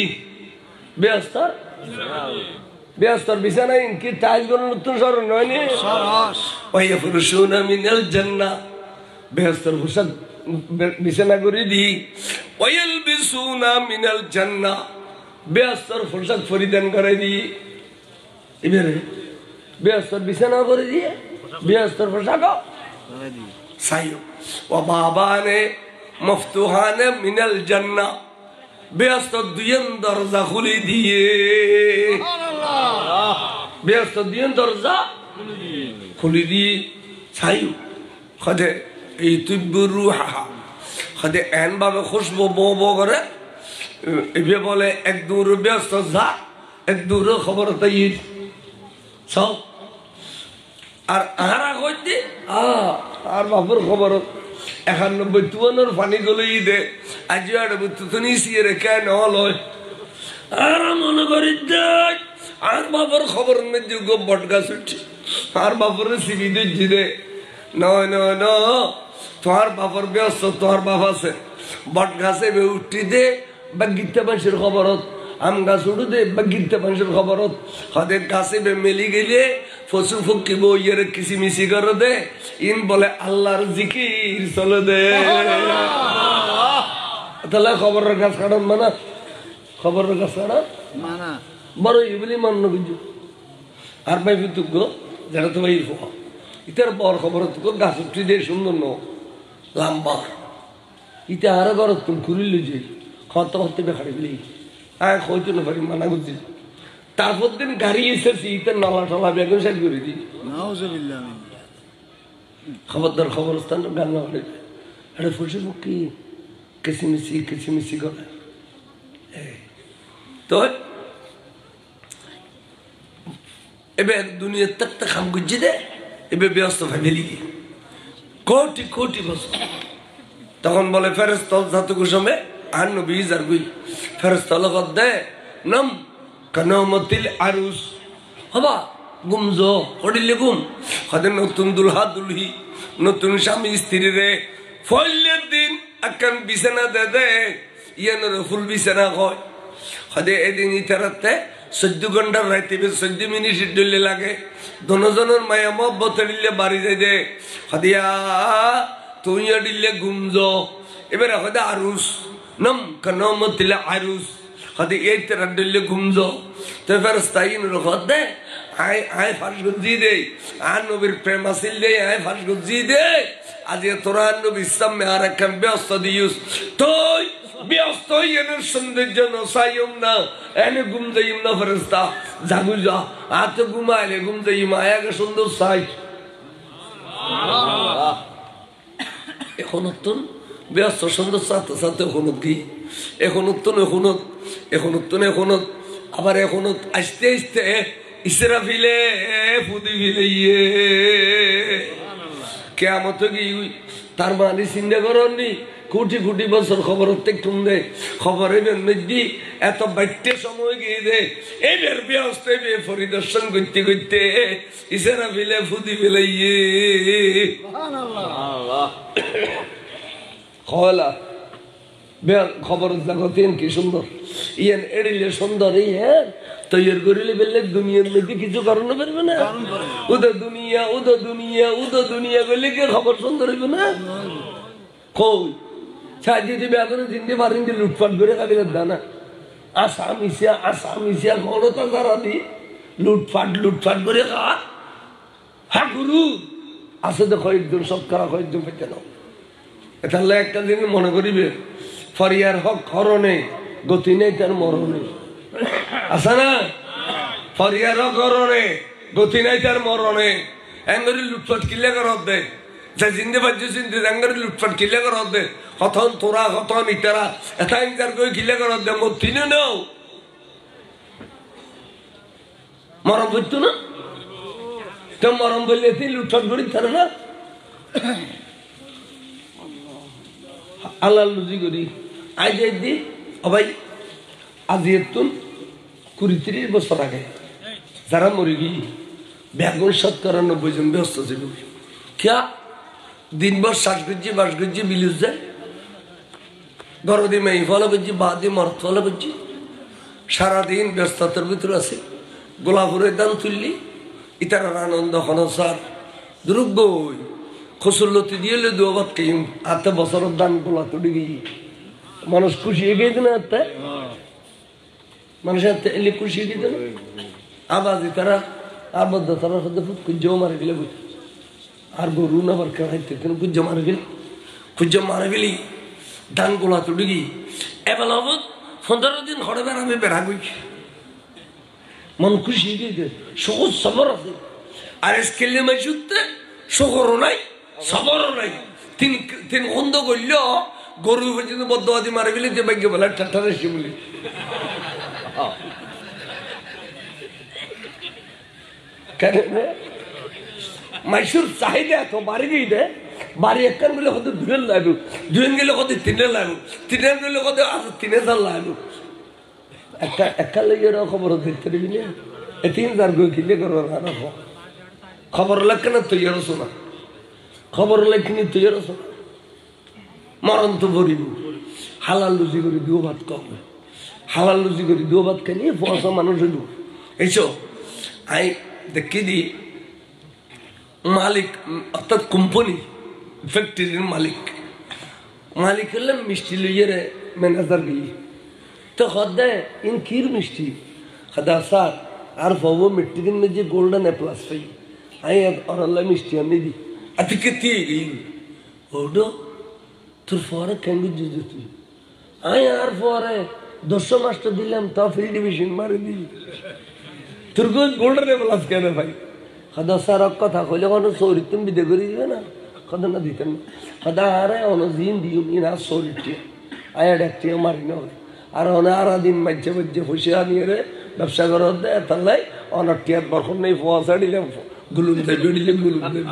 বেস্তর বিছানা ইনকি টাইল করে নতুন সর নয় নি সরস ওয়াফরশুনা মিনাল জান্নাহ বেস্তর বিছানা করে দি ওয়ালবিসুনা মিনাল জান্নাহ বেস্তর পোশাক পরিধান করে দি এবারে বেস্তর বিছানা করে দিয়ে বেস্তর পোশাক সাইও ও বাবানে মফতুহানে মিনাল জান্নাহ বেহেশত দুইয়ের দরজা খুলে দিয়ে বেহেশত দুইয়ের দরজা খুলে দিয়ে সাইও খদে এই তুব্বুর রুহা খদে এন ভাবে খুশবু বো বো করে এবে বলে এক দূর ব্যস্ত যা এক দূর খবর তাই সব আর আহারা কইতে আর বাপুর খবর 91-52 পানি গলই দে আজ আর বুতুনি সিয়ে রেখে নলয় আর মনে করি দেখ আর বাপুর খবর মে যুগ বটগাছ উঠছে আর বাপুর সিবি দিচ্ছি দে নয় নয় ন তোমার বাপুর ব্যস্ত তোমার বাপ আছে বটগাছে বে উঠি দে বাগিতে মানুষের খবরত আম গাছ উঠু দে বাগিতে মানুষের খবরত হদের গাছে বে মেলি গেলে ফসু ফুকি বইয়ের কিসিমিসি করে দে ইন বলে আল্লাহর জিকির চলে দে তাহলে খবরের গাছ কাটান মানা খবরের গাছ কাটা মানা বড় ইবলি মান্য বুঝু আর ভাই তুগ্য যারা তো ভাই ইতার বড় খবর তুক গাছ উঠি দে সুন্দর ন লম্বা ইতে আরো ঘর তুমি খুলিল যে খত হতে বেখাড়ি বলি আয় খোঁজ না পারি মানা করছি তারপর দিন গাড়ি এসেছি ইতে নলা টলা বেগুন সাইড করে দিই খবরদার খবরস্থান গান না হলে আরে ফুসে মুখি কিসিমিসি করে তো এবার দুনিয়ার তক খাম গুজি দে এবার ব্যস্ত ফ্যামিলি কোটি কোটি বছর তখন বলে ফেরেশতা জাতু সময় আর নবী যার গুই ফেরেশতা লগত দে নম কানামতিল আরুস হবা গুমজো হডিলে গুম হদে নতুন দুলহা দুলহি নতুন স্বামী স্ত্রী রে ফলের দিন আকান বিছানা দে দে ইয়ানোর ফুল বিছানা হয় হদে এদিন ইতারাতে 14 ঘন্টার রাইতে 14 মিনিট ডলে লাগে দনজনের মায়া মহব্বত দিলে বাড়ি যাই দে হদিয়া তুই দিলে গুমজো এবার হদে আরুস নম কানামতিল আরুস হদে এই তেরা ডলে গুমজো তো ফেরেশতাইন রখত দে আয় ফাঁস গুজি দে আর নবীর প্রেম আসিল দে আয় ফাঁস গুজি দে আজ তোরা নবীর সামনে আর একখান ব্যস্ত দিউস তুই ব্যস্ত এনের সৌন্দর্য নসাইম না এনে ঘুম যাইম না ফেরেশতা জাগু যা আত ঘুমাইলে ঘুম যাইম আয়াকে সুন্দর সাই এখন তুন ব্যস্ত সুন্দর সাথে সাথে এখন কি এখন আবার এখন আসতে আসতে ইসরাফিলে ফুদি ফিলে কেয়ামত কি তার মানে চিন্তা করেননি কোটি কোটি বছর খবর টেকুন দে খবরে মেদি এত বাড়তে সময় গিয়ে দে এবার ব্যস্ত পরিদর্শন করতে করতে ইসরাফিলে ফুদি ফেলে খলা খবর জগতেন কি সুন্দর ইয়ান এড়িলে সুন্দর তৈরি করিলে বেলে দুনিয়ার মধ্যে কিছু কারণ পারবে না উদা দুনিয়া করলে কি খবর সুন্দর হইবে না কই সাজিয়ে বেতনে চিনতে পারেন যে লুটপাট করে কাবিলের দানা আসামিসিয়া গণতা যারা দি লুটপাট করে খা হ্যাঁ গুরু আছে তো কয়েকজন সৎকারা কয়েকজন পেতে নাও তাহলে একটা জিনিস মনে করিবে ফরিয়ার হক হরণে গতি নেই তার মরণে আছে না ফরিয়ার হক হরণে গতি নেই তার মরণে এঙ্গরি লুটপাট কিলে করত দে যা জিন্দে বাজ্য চিন্তে এঙ্গরি লুটপাট কিলে করত দে কথন তোরা কথন ইতারা এটা ইন্টার করে কিলে করত দে মতিনে নাও মরম বুঝতো না তো মরম বললে তুই লুটপাট করি তার না আল্লাহ লুজি করি আজ দি ভাই আজি তুন 20-30 বছর আগে যারা মরে গিয়ে বেগুন 97 জন ব্যস্ত ছিল क्या दिन भर 60 কেজি 22 কেজি বিলিজ যায় গরদি মেই ফলো কেজি বাদি মরত ফলো কেজি সারাদিন ব্যস্ততার ভিতরে আছে গোলাপুরের দান তুললি ইতার আনন্দ হনসার দ্রব্য খসুল্লতি দিয়ে দুবাদ কে আতে বছরের দান গোলা তুলে গিয়ে মানুষ খুশি হয়ে গেছে না আত্মা মানুষের এলে খুশি হয়ে গেছে না আবাদি তারা আবদ্ধ তারা সাথে ফুট জো মারে গেলে বুঝতে আর গরু না বার খাইতে কেন খুঁজে মারে ফেলি ধান গোলা তো ডিগি এবার 15 দিন ঘরে বেড়াবে বেড়াবই মন খুশি দিয়ে সহজ সবর আছে আর স্কেলে মাইসুতে শহরও নাই সবরও নাই তিন বন্ধ করল গরু পর্যন্ত বদ্ধবাদী মারে ফেলি যে ভাগ্য বলে ঠাট্টা এসে বলি মাইসুর চাহিদা এত বাড়ি গিয়ে দেয় বাড়ি একখান গেলে কত 2 লাগবে 2 গেলে কত 3 লাগবে 3 গেলে কত 3000 লাগবে একটা লেগে খবর দেখতে দিবি না 3000 গো কিনে করবার খবর লাগছে না তুই এরো শোনা খবর লাগছিনি তুই এরো শোনা মরণ তো ভরিব হালাল লুচি করে দিও ভাত কম হালাল লুচি করে দিও ভাত খাই নিয়ে পয়সা মানুষ হইব এইসব আই দেখি দি মালিক অর্থাৎ কোম্পানি ফ্যাক্টরির মালিক হলে মিষ্টি লইয়ে রে ম্যানেজার গিয়ে তো খদ্দে ইন ক্ষীর মিষ্টি খদা স্যার আর পাবো মিট্টি দিন যে গোল্ডেন প্লাস পাই আই আর আল্লাহ মিষ্টি আমি দি আতি কেতি গই ওডো তোর ফরে কেঙ্গি জুজু তুই আই আর ফরে 200 মাস্টার দিলাম তা ফিল ডিভিশন মারি দি তোর গোল্ডেন প্লাস কেন ভাই খদা স্যার কথা কইলে কোনো সৌরি তুমি বিদে করে দিবে না খদা না দিতেন না খদা আরে অনজিন দিও নি না সৌরিটি আয়া ডাকতে মারি না আর অনারা দিন মাঝে ফুসে আনিয়ে রে ব্যবসা করার দেয় তাহলে অনার টিয়ার বরখন নেই ফোয়াশা দিলাম গুলুম দেবে দিলাম গুলুম দেবে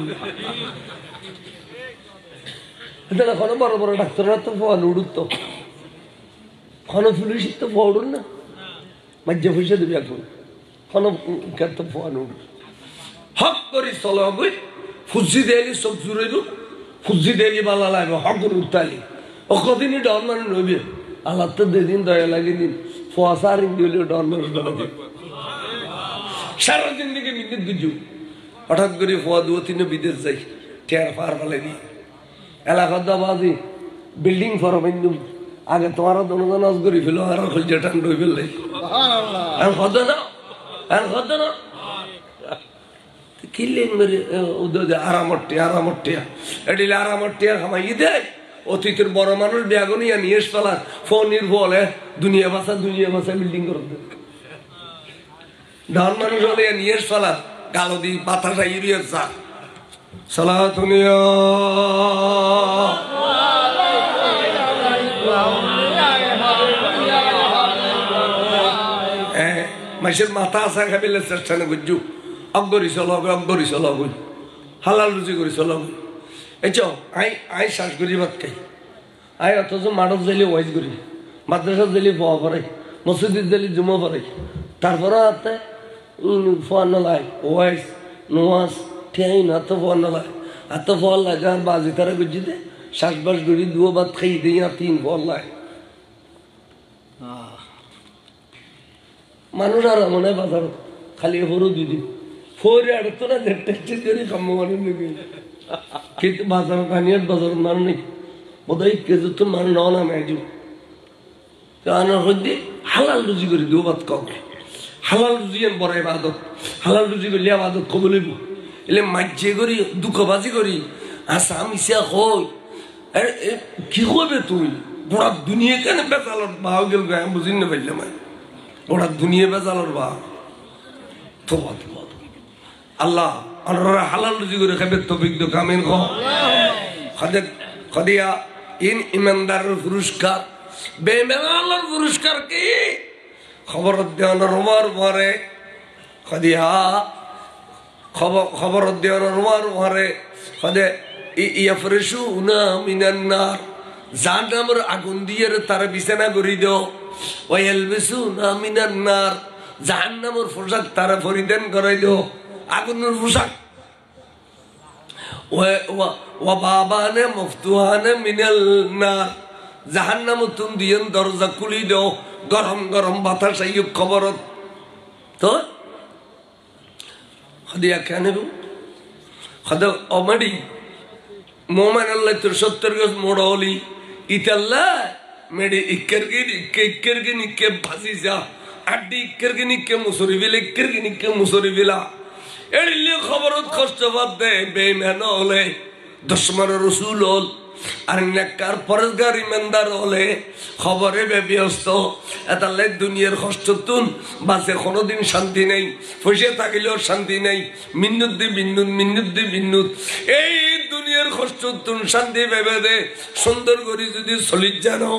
এটা কোনো বড় বড় ডাক্তাররা তো ফোয়া উড়ুত তো কোনো পুলিশ তো ফোয়া উড়ুন না মাঝে ফুসে দেবে এখন কোনো তো ফোয়া উড়ুন হক করি চলো বই ফুজি দেলি সব জুড়ে ফুজি দেলি বালা লাগবে হক করে উঠতালি ও কদিনই ডর মানে নইবে আল্লাহ তো দিন দয়া লাগে দিন ফোয়াশা রিং দিলে ডর মানুষ ডরাবে সারা জিন্দিগি বিদ্যুৎ বুঝু হঠাৎ করে ফোয়া 2-3 বিদেশ যাই টেয়ার পার ফেলে দিই এলাকার দাবাজি বিল্ডিং ফর বিন্দুম আগে তোমার দনজন আজ করি ফেলো আর খুঁজে টান ডই ফেললে আর কত না কিল্লিং মেরে উদয় আরামটিয়া এডিলে আরামটিয়া খামাই দেয় অতীতের বড় মানুষ ব্যাগনিয়া নিয়ে ফেলার ফোনের বলে দুনিয়া ভাষা বিল্ডিং করে ধন মানুষ হলে নিয়ে ফেলার গালো দি বাতাসা ইউরিয়ার চা সালাতুনিয়া মাসের মাথা আসা খাবিলে চেষ্টা না বুঝু অগরি চলাব হালাল রুচি করি চলাব এই চ আই শ্বাস করি ভাত খাই আই অথচ মানব যাইলে ওয়াইজ করি মাদ্রাসা যাইলে ফোয়া পড়াই মসজিদের যাইলে জুমা পড়াই তারপরে হাতে ফোয়া নলায় ওয়াইজ নোয়াজ ঠিয়াই না তো ফোয়া নলায় এত ফল লাগে আর বাজি তারা গুজি দে শ্বাসবাস করি 2 ভাত খাই দিই আর 3 ফল লাগে মানুষ আর মনে হয় বাজার খালি ফোরও দিদি ফোরে আড়তো না টেস্টের জন্য কম মানুষ নেই কিন্তু বাজার কানিয়ার বাজার মান নেই বোধহয় কেজু তো মান না মেজু আনার হইতে হালাল রুজি করে দিও ভাত কক হালাল রুজি বড় ইবাদত হালাল রুজি করলে আবাদত কব লইব এলে মাঝে করি দুঃখবাজি করি আসা মিশা কই কি করবে তুই গোড়া দুনিয়া কেন বেচালর বাও গেল গায়ে বুঝি না পারলাম গোড়া দুনিয়া বেচালর বা থোবা আল্লাহ আল্লাহ হালাল রুজি করে খাবে তৌফিক দো কামিন কো খদিয়া ইন ইমানদারের পুরস্কার বেঈমানের পুরস্কার কি খবর দেওয়ানোর ওমর পরে খদিয়া খবর দেওয়ানোর ওমর পরে খদে ইয়াফরিশুনা মিনান নার জাহান্নামের আগুন দিয়ে তারা বিছানা করে দাও ওয়ায়ালবিসুনা মিনান নার জাহান্নামের পোশাক তারা পরিধান করে দাও আগুনের পোশাক ওয়াবাবানে মফতুহানে মিনাল নার জাহান্নাম তুম দিয়েন দরজা খুলি দাও গরম গরম বাতাস আইব খবরত তো খদিয়া কেন খদ অমাডি মোমান আল্লাহ তোর 70 গজ মোড়লি ইতাল্লা মেডি ইক্কেরকে নিকে ফাঁসি যা আড্ডি ইক্কেরকে নিকে মুসরি বিলা ইক্কেরকে নিকে মুসরি বিলা এড়িলে খবরত কষ্ট বাদ দে বেঈমান হলে দুশমন রাসূল হল আর নেককার পরহেজগার ইমানদার হলে খবরে ব্যস্ত এতালে দুনিয়ার কষ্ট তুন বাসে কোনোদিন শান্তি নেই পয়সা থাকিলেও শান্তি নেই মিন্নুত দি মিন্নুত এই দুনিয়ার কষ্ট তুন শান্তি ভেবে দে সুন্দর করে যদি চলিত জানো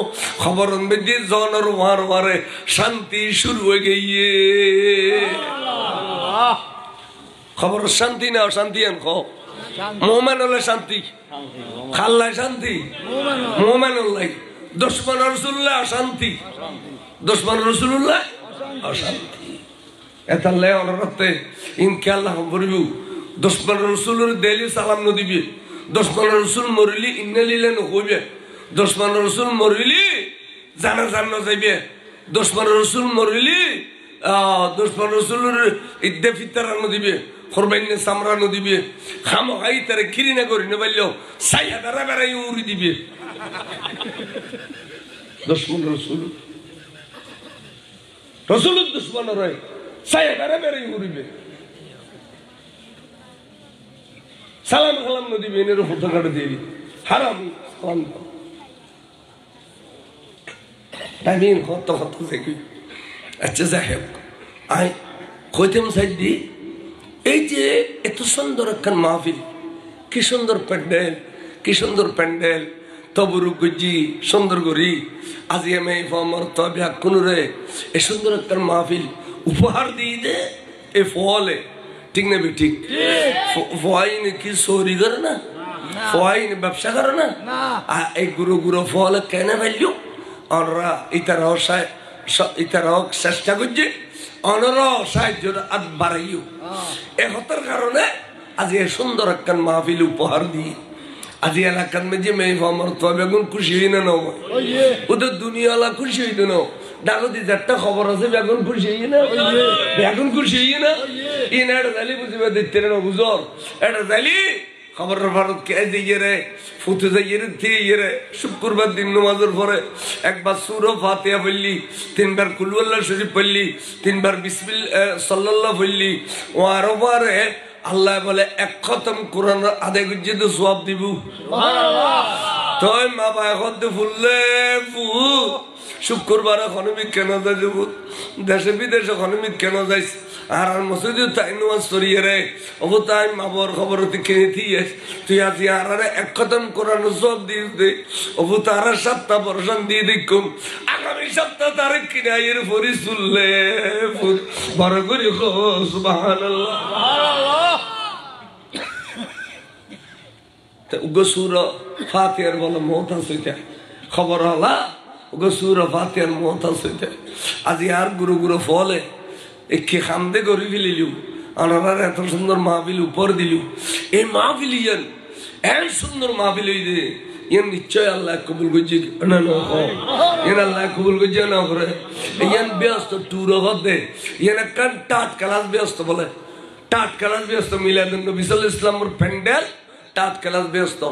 খবর বেদি জনের ওয়ারে শান্তি শুরু হয়ে গিয়ে খবর শান্তি না অশান্তি আন খ মোমেন হলে শান্তি খাল্লায় শান্তি মোমেন হল্লাই দুশমন রাসূলুল্লাহ অশান্তি দুশমন রাসূলুল্লাহ অশান্তি এতালে অনরতে ইনশাআল্লাহ বলবো দুশমন রাসূলের দেলি সালাম নদিবে দুশমন রাসূল মরিলি ইন্নালিল্লাহ নকইবে দুশমন রাসূল মরিলি জানাজান যাইবে দুশমন রাসূল মরিলি দুশমন রাসূলের ঈদে ফিতর নদিবে কোরবানি সামরা নদিবে খামখাই তারে ঘৃণা করি না বললো সাইয়া বেড়া বেড়াই উড়ি দিবে দুশমন রাসূল রাসূলের দুশমন রয় সাইয়া বেড়া বেড়াই উড়িবে সালাম সালাম নদিবে এর ফটো কাটে দিবি হারাম সালাম তামিন কত দেখি আচ্ছা সাহেব আই কইতেম সাইদি এই যে এত সুন্দর একখান মাহফিল কি সুন্দর প্যান্ডেল তবুরু গুজি সুন্দর করি আজি আমি আমার তবে কোন রে এ সুন্দর একখান মাহফিল উপহার দিয়ে দে এ ফলে ঠিক না ঠিক ফোয়াইন কি চোরি করে না ফোয়াইন ব্যবসা করে না এই গুরু ফল কেন ফেললো অনরা ইতারাও চেষ্টা করছে অনরাও সাহায্য আজ বাড়াইও একতার কারণে আজি সুন্দর একখান মাহফিল উপহার দিই আজি এলাকার মধ্যে মেয়ে আমার তো বেগুন খুশি হই না ওদের দুনিয়ালা খুশি হইত না ডাকতি চারটা খবর আছে বেগুন খুশি হই না বেগুন খুশি হই না ইন এটা জালি বুঝিবে দিতে না বুঝর এটা জালি খবরের ভারত কে দিয়ে রে ফুটে যাইয়ে রে শুক্রবার দিন নামাজের পরে একবার সূরা ফাতিহা পড়লি তিনবার কুল আল্লাহ শরীফ পড়লি তিনবার বিসমিল্লাহ সাল্লাল্লাহ পড়লি ও আরো পারে আল্লাহ বলে এক খতম কোরআন আদায় করছি তো সওয়াব দিব সুবহানাল্লাহ তোই মা বাবা হদ ফুললে শুক্রবার খনমি কেন যাব দেশে বিদেশে খনমি কেন যাইস আর মসজিদে তাই নামাজ পড়িয়ে রে ও তাই মাবর খবর কিনে দিয়ে তুই আজি আর এক খতম কোরআন সব দিয়ে দে ও তারা সপ্তাহ বর্ষণ দিয়ে দেখুম আগামী সপ্তাহ তারিখ কিনে এর পরি শুনলে বড় করে সুবহানাল্লাহ সুবহানাল্লাহ উগো সূরা ফাতিহার বলে মওতা সইতে খবর হলা উগো সূরা ফাতিহার মওতা সইতে আজি আর গুরু ফলে একে খামদে করে ফেলিলু আনার এত সুন্দর মাহফিল উপর দিলু এই মাহফিল এন সুন্দর মাহফিল হইতে ইয়ান নিশ্চয় আল্লাহ কবুল করছে না ইয়ান আল্লাহ কবুল করছে না করে ইয়ান ব্যস্ত টুর হতে ইয়ান একটা টাট ক্লাস ব্যস্ত বলে টাট ক্লাস ব্যস্ত মিলাদুন নবী সাল্লাল্লাহু আলাইহি ওয়াসাল্লামের প্যান্ডেল টাট ক্লাস ব্যস্ত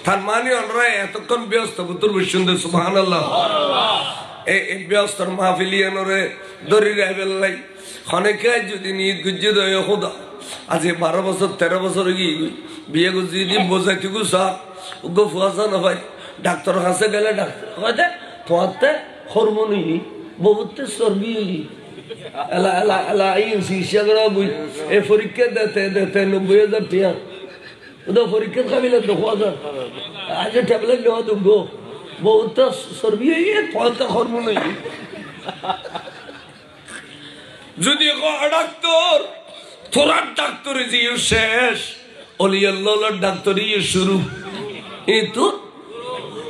তার মানে আমরা এতক্ষণ ব্যস্ত বুতুর সুন্দর সুবহানাল্লাহ এই ব্যস্তর মাহফিল ইয়ানরে দরি রাইবেলাই অনেকে যদি নিজ গুজ্জে দয় খোদা আজ 12 বছর 13 বছর কি বিয়ে গুজি দিন বোঝাইতে গুসা উগো ফুয়াসা না ভাই ডাক্তার কাছে গেলে ডাক্তার কইতে তোমাতে হরমোনি বহুত চর্বি এলা এলা এলা এই শিশাগরা বই এই পরীক্ষা দিতে 90000 টাকা ওটা পরীক্ষা খাবিলে 10000 আজ ট্যাবলেট দেওয়া দুগো বহুত চর্বি এই তোমাতে হরমোনি যদি ডাক্তার তোরা ডাক্তার দিয়ে শেষ অলি আল্লাহর ডাক্তার দিয়ে শুরু এই তো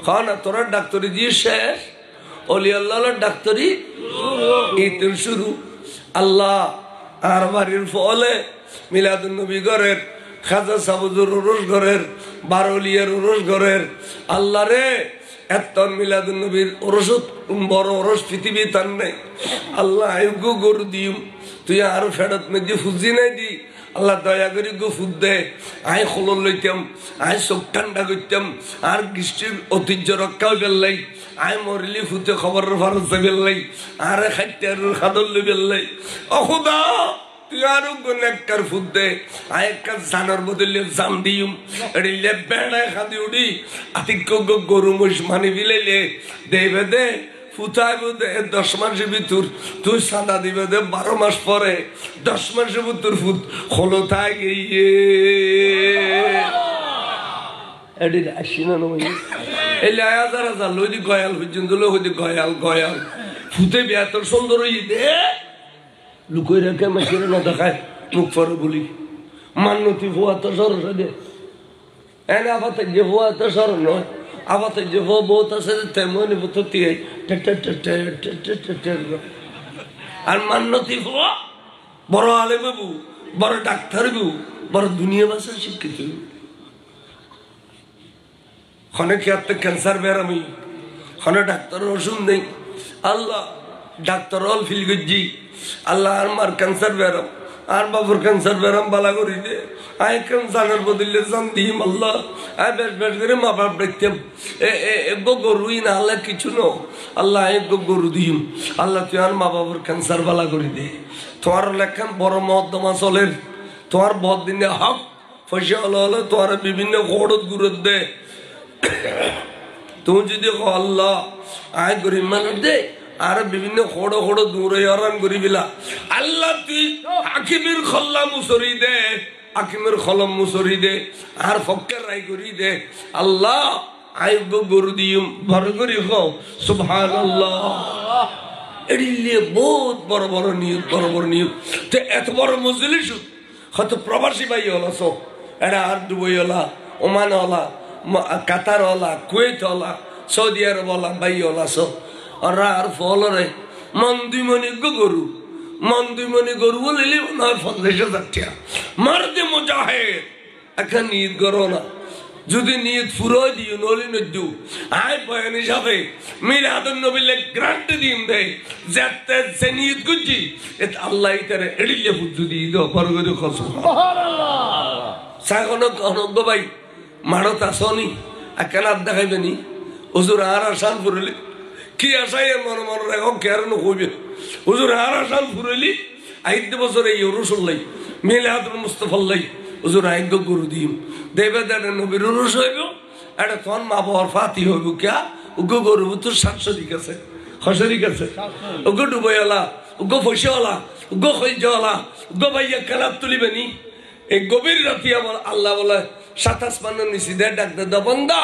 খানা তোরা ডাক্তার দিয়ে শেষ অলি আল্লাহর ডাক্তারি এই তো শুরু আল্লাহ আর বাড়ির ফলে মিলাদুন নবী ঘরের খাজা সাবুজুর উরুস ঘরের বারলিয়ার উরুস ঘরের আল্লাহ রে এত মিলাদুন নবীর ওরস বড় ওরস পৃথিবী তার নাই আল্লাহ আয়ুগো গরু দিম তুই আরো ফেরত মেজি ফুজি নাই দি আল্লাহ দয়া করি গো ফুদ দে আই খোলন লইতাম আই চোখ ঠান্ডা করতাম আর বৃষ্টির ঐতিহ্য রক্ষাও বেললাই আই মরিলি ফুতে খবরের ফারত বেললাই আর খাইতে আর খাদর লই বেললাই অখুদা তুই আরো গুনেককার ফুদে আয়েকা জানার বদলে জাম দিউম এড়িলে বেড়ায় খাদি উড়ি আতিক গরু মহিষ মানি বিলাইলে দেবে দে ফুটাইব দে 10 মাসের ভিতর তুই সাদা দিবে দে 12 মাস পরে 10 মাসের ভিতর ফুট খোলো থাই গিয়ে এডি আসিনা নই এলে আয়াজার হাজার লইদি গয়াল পর্যন্ত লইদি গয়াল গয়াল ফুটে বিয়া তোর সুন্দর হই দে লুকই রেখে মাসের না দেখায় মুখ পরে বলি মান্যতি ভুয়া তো সরস দে এনে আপাতে যে ভুয়া তো সর নয় আপাতে যে ভুয়া বহুত আছে তেমনি বুততি আর মান্যতি ভুয়া বড় আলে বাবু বড় ডাক্তার বাবু বড় দুনিয়া ভাষা শিক্ষিত খনে খেয়াতে ক্যান্সার বেরামি খনে ডাক্তারের ওষুধ নেই আল্লাহ ডাক্তার অল ফিল গজ্জি আল্লাহ আর মার ক্যান্সার বেরাম আর বাবুর ক্যান্সার বেরাম বালা করি দে আয় ক্যান্সারের বদলে জান দিম আল্লাহ আয় বেশ বেশ করে মা বাপ দেখতাম এগো গরুই না আল্লাহ কিছু ন আল্লাহ এগো গরু দিম আল্লাহ তুই আর মা বাবুর ক্যান্সার বালা করি দে তোমার লেখান বড় মহদ্দমা চলের তোমার বহুত দিনে হক পয়সা হলো হলো তোমার বিভিন্ন গড়ত গুরুত দে তুমি যদি আল্লাহ আয় গরিব মানুষ দে আর বিভিন্ন খড়ো খড়ো দূরে আরাম করি বিলা আল্লাহ তুই হাকিমের খল্লা মুসরি দে হাকিমের খলম মুসরি দে আর ফক্কের রায় করি দে আল্লাহ আয়োগ্য গরু দিম ভর করি খাও সুবহানাল্লাহ এড়িয়ে বহুত বড় বড় নিয়োগ বড় বড় নিয়োগ তো এত বড় মজলিস হয়তো প্রবাসী ভাই হল সব এরা আর দুবই হলা ওমান হলা কাতার হলা কুয়েত হলা সৌদি আরব হলা ভাই হলা সব আর ফলরে মন্দিমণি গরু বলে না 50,000 টাকা মারতে মুজাহিদ এখন নিয়ত করো না যদি নিয়ত ফুরাই দিও নলি নদ্দু আয় বয়ান হিসাবে মিলাদুন নবীলে গ্রান্ট দিম দে যাতে যে নিয়ত করছি এত আল্লাহ তারে এড়িয়ে বুদ্ধি দিয়ে দাও বরগদ খস সুবহানাল্লাহ সাগনো কনক ভাই মারত আসনি এখন আর দেখাইবেনি হুজুর আর আসান ফুরলে কি আশায় মন মন রেখো কেন কইবে হুজুর আর আসান ফুরলি আইদ বছর এই রসুল্লাই মিলাদুল মুস্তাফাল্লাই হুজুর আইগ গরু দিম দেবে দেড় নবীর রস হইব এটা তখন মা বাবার ফাতি হইব কিয়া উগো গরু তো 700 দিক আছে হসরিক আছে উগো ডুবইলা উগো ফসিওয়ালা উগো খইজওয়ালা উগো ভাইয়া কালাপ তুলিবেনি এই গভীর রাতে আল্লাহ বলে 7 আসমানের নিচে দে ডাক দে বন্দা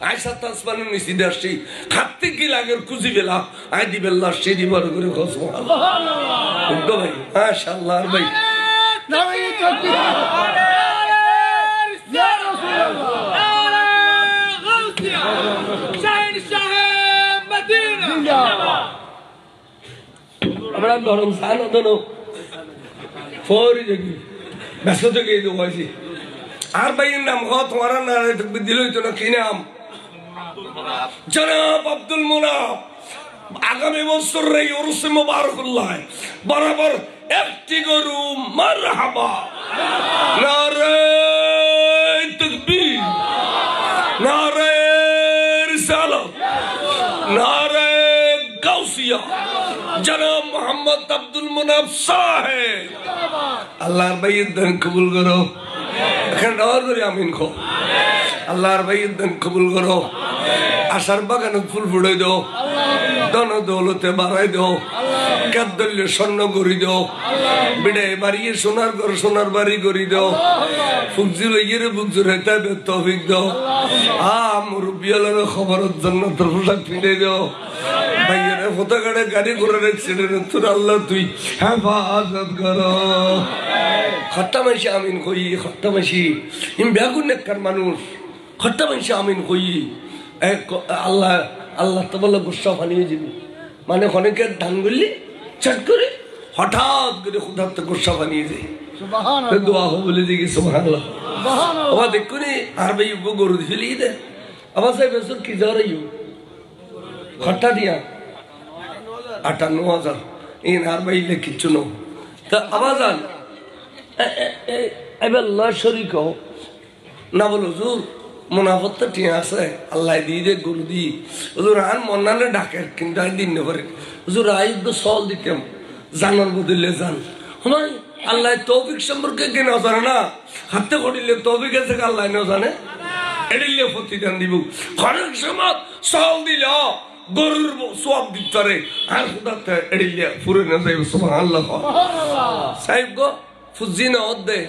আয় 7 আসমানের নিচে দে আসছি খাতে কি লাগের খুঁজি বেলা আয় দি বেলা সেদি বড় করে খস সুবহানাল্লাহ উগো ভাই মাশাআল্লাহ ভাই নবী তাকবীর ইয়া রাসূলুল্লাহ আলা গাউসিয়া শাহিন শাহেব মদিনা জিন্দাবাদ আমরা গরম সানো দনো ফৌরি দেখি ব্যস্ত থেকে এই হয়েছি আর ভাইয়ের নাম হ তোমার না দিল হইতো না কি নাম জনাব আব্দুল মুনাফ আগামী বছর এই উরুসে মুবারকুল্লাহ বরাবর একটি গরু মারহাবা নারে তাকবীর নারে রিসালাত নারে গাউসিয়া জনাব মোহাম্মদ আব্দুল মুনাফ সাহেব আল্লাহর ভাইয়ের দান কবুল করো এখন রাওয়ার করে আমিন খো আল্লাহর ভাইয়ের দান কবুল করো আশার বাগানে ফুল ফুড়াই দাও ধন দৌলতে বাড়াই দাও কাদ্দল্য স্বর্ণ করি দাও বিড়াই বাড়িয়ে সোনার বাড়ি করি দাও ফুকজি লইয়ের বুকজুর হেতা তৌফিক দাও মুরব্বিয়ালের খবরের জন্য তোর পোশাক ফিরে দাও ভাইয়ের ফোটাগাড়ে গাড়ি ঘোড়ার অ্যাক্সিডেন্ট তোর আল্লাহ তুই হেফাজত করো খট্টা মাইসি আমিন কই খট্টা মাইসি ইম বেগুন নেককার মানুষ খট্টা মাইসি আমিন কই আল্লাহ আল্লাহ তো বলে গুসা ফানিয়ে যাবি মানে অনেকের ধান করলি চেক করে হঠাৎ করে খুদার গুসা ফানিয়ে যায় দোয়া হো বলে দেখি সুবহানাল্লাহ আবার দেখুন আর ভাই গরু ফেলিয়ে দে আবার সাহেব বেসর কি জ্বর খট্টা দিয়া 58,000 ইন আর ভাই কিচ্ছু নো তা আবার যান এবার আল্লাহ শরীক না বলো হুজুর মুনাফত তো ঠিক আছে আল্লাহ দিয়ে দে গরু দি হুজুর আর মন্নালে ডাকে কিন্তু আই দিন না পারে হুজুর আই তো সল দিতাম জানার বদলে জান হয় আল্লাহ তৌফিক সম্পর্কে কে না জানে না হাতে করিলে তৌফিক আছে আল্লাহ না জানে এডিলে প্রতিদান দিব অনেক সময় সল দিল গরুর সব দিতে আর খুদাতে এডিলে পুরে না যাইব সুবহানাল্লাহ সাহেব গো ফুজি না অদ্দে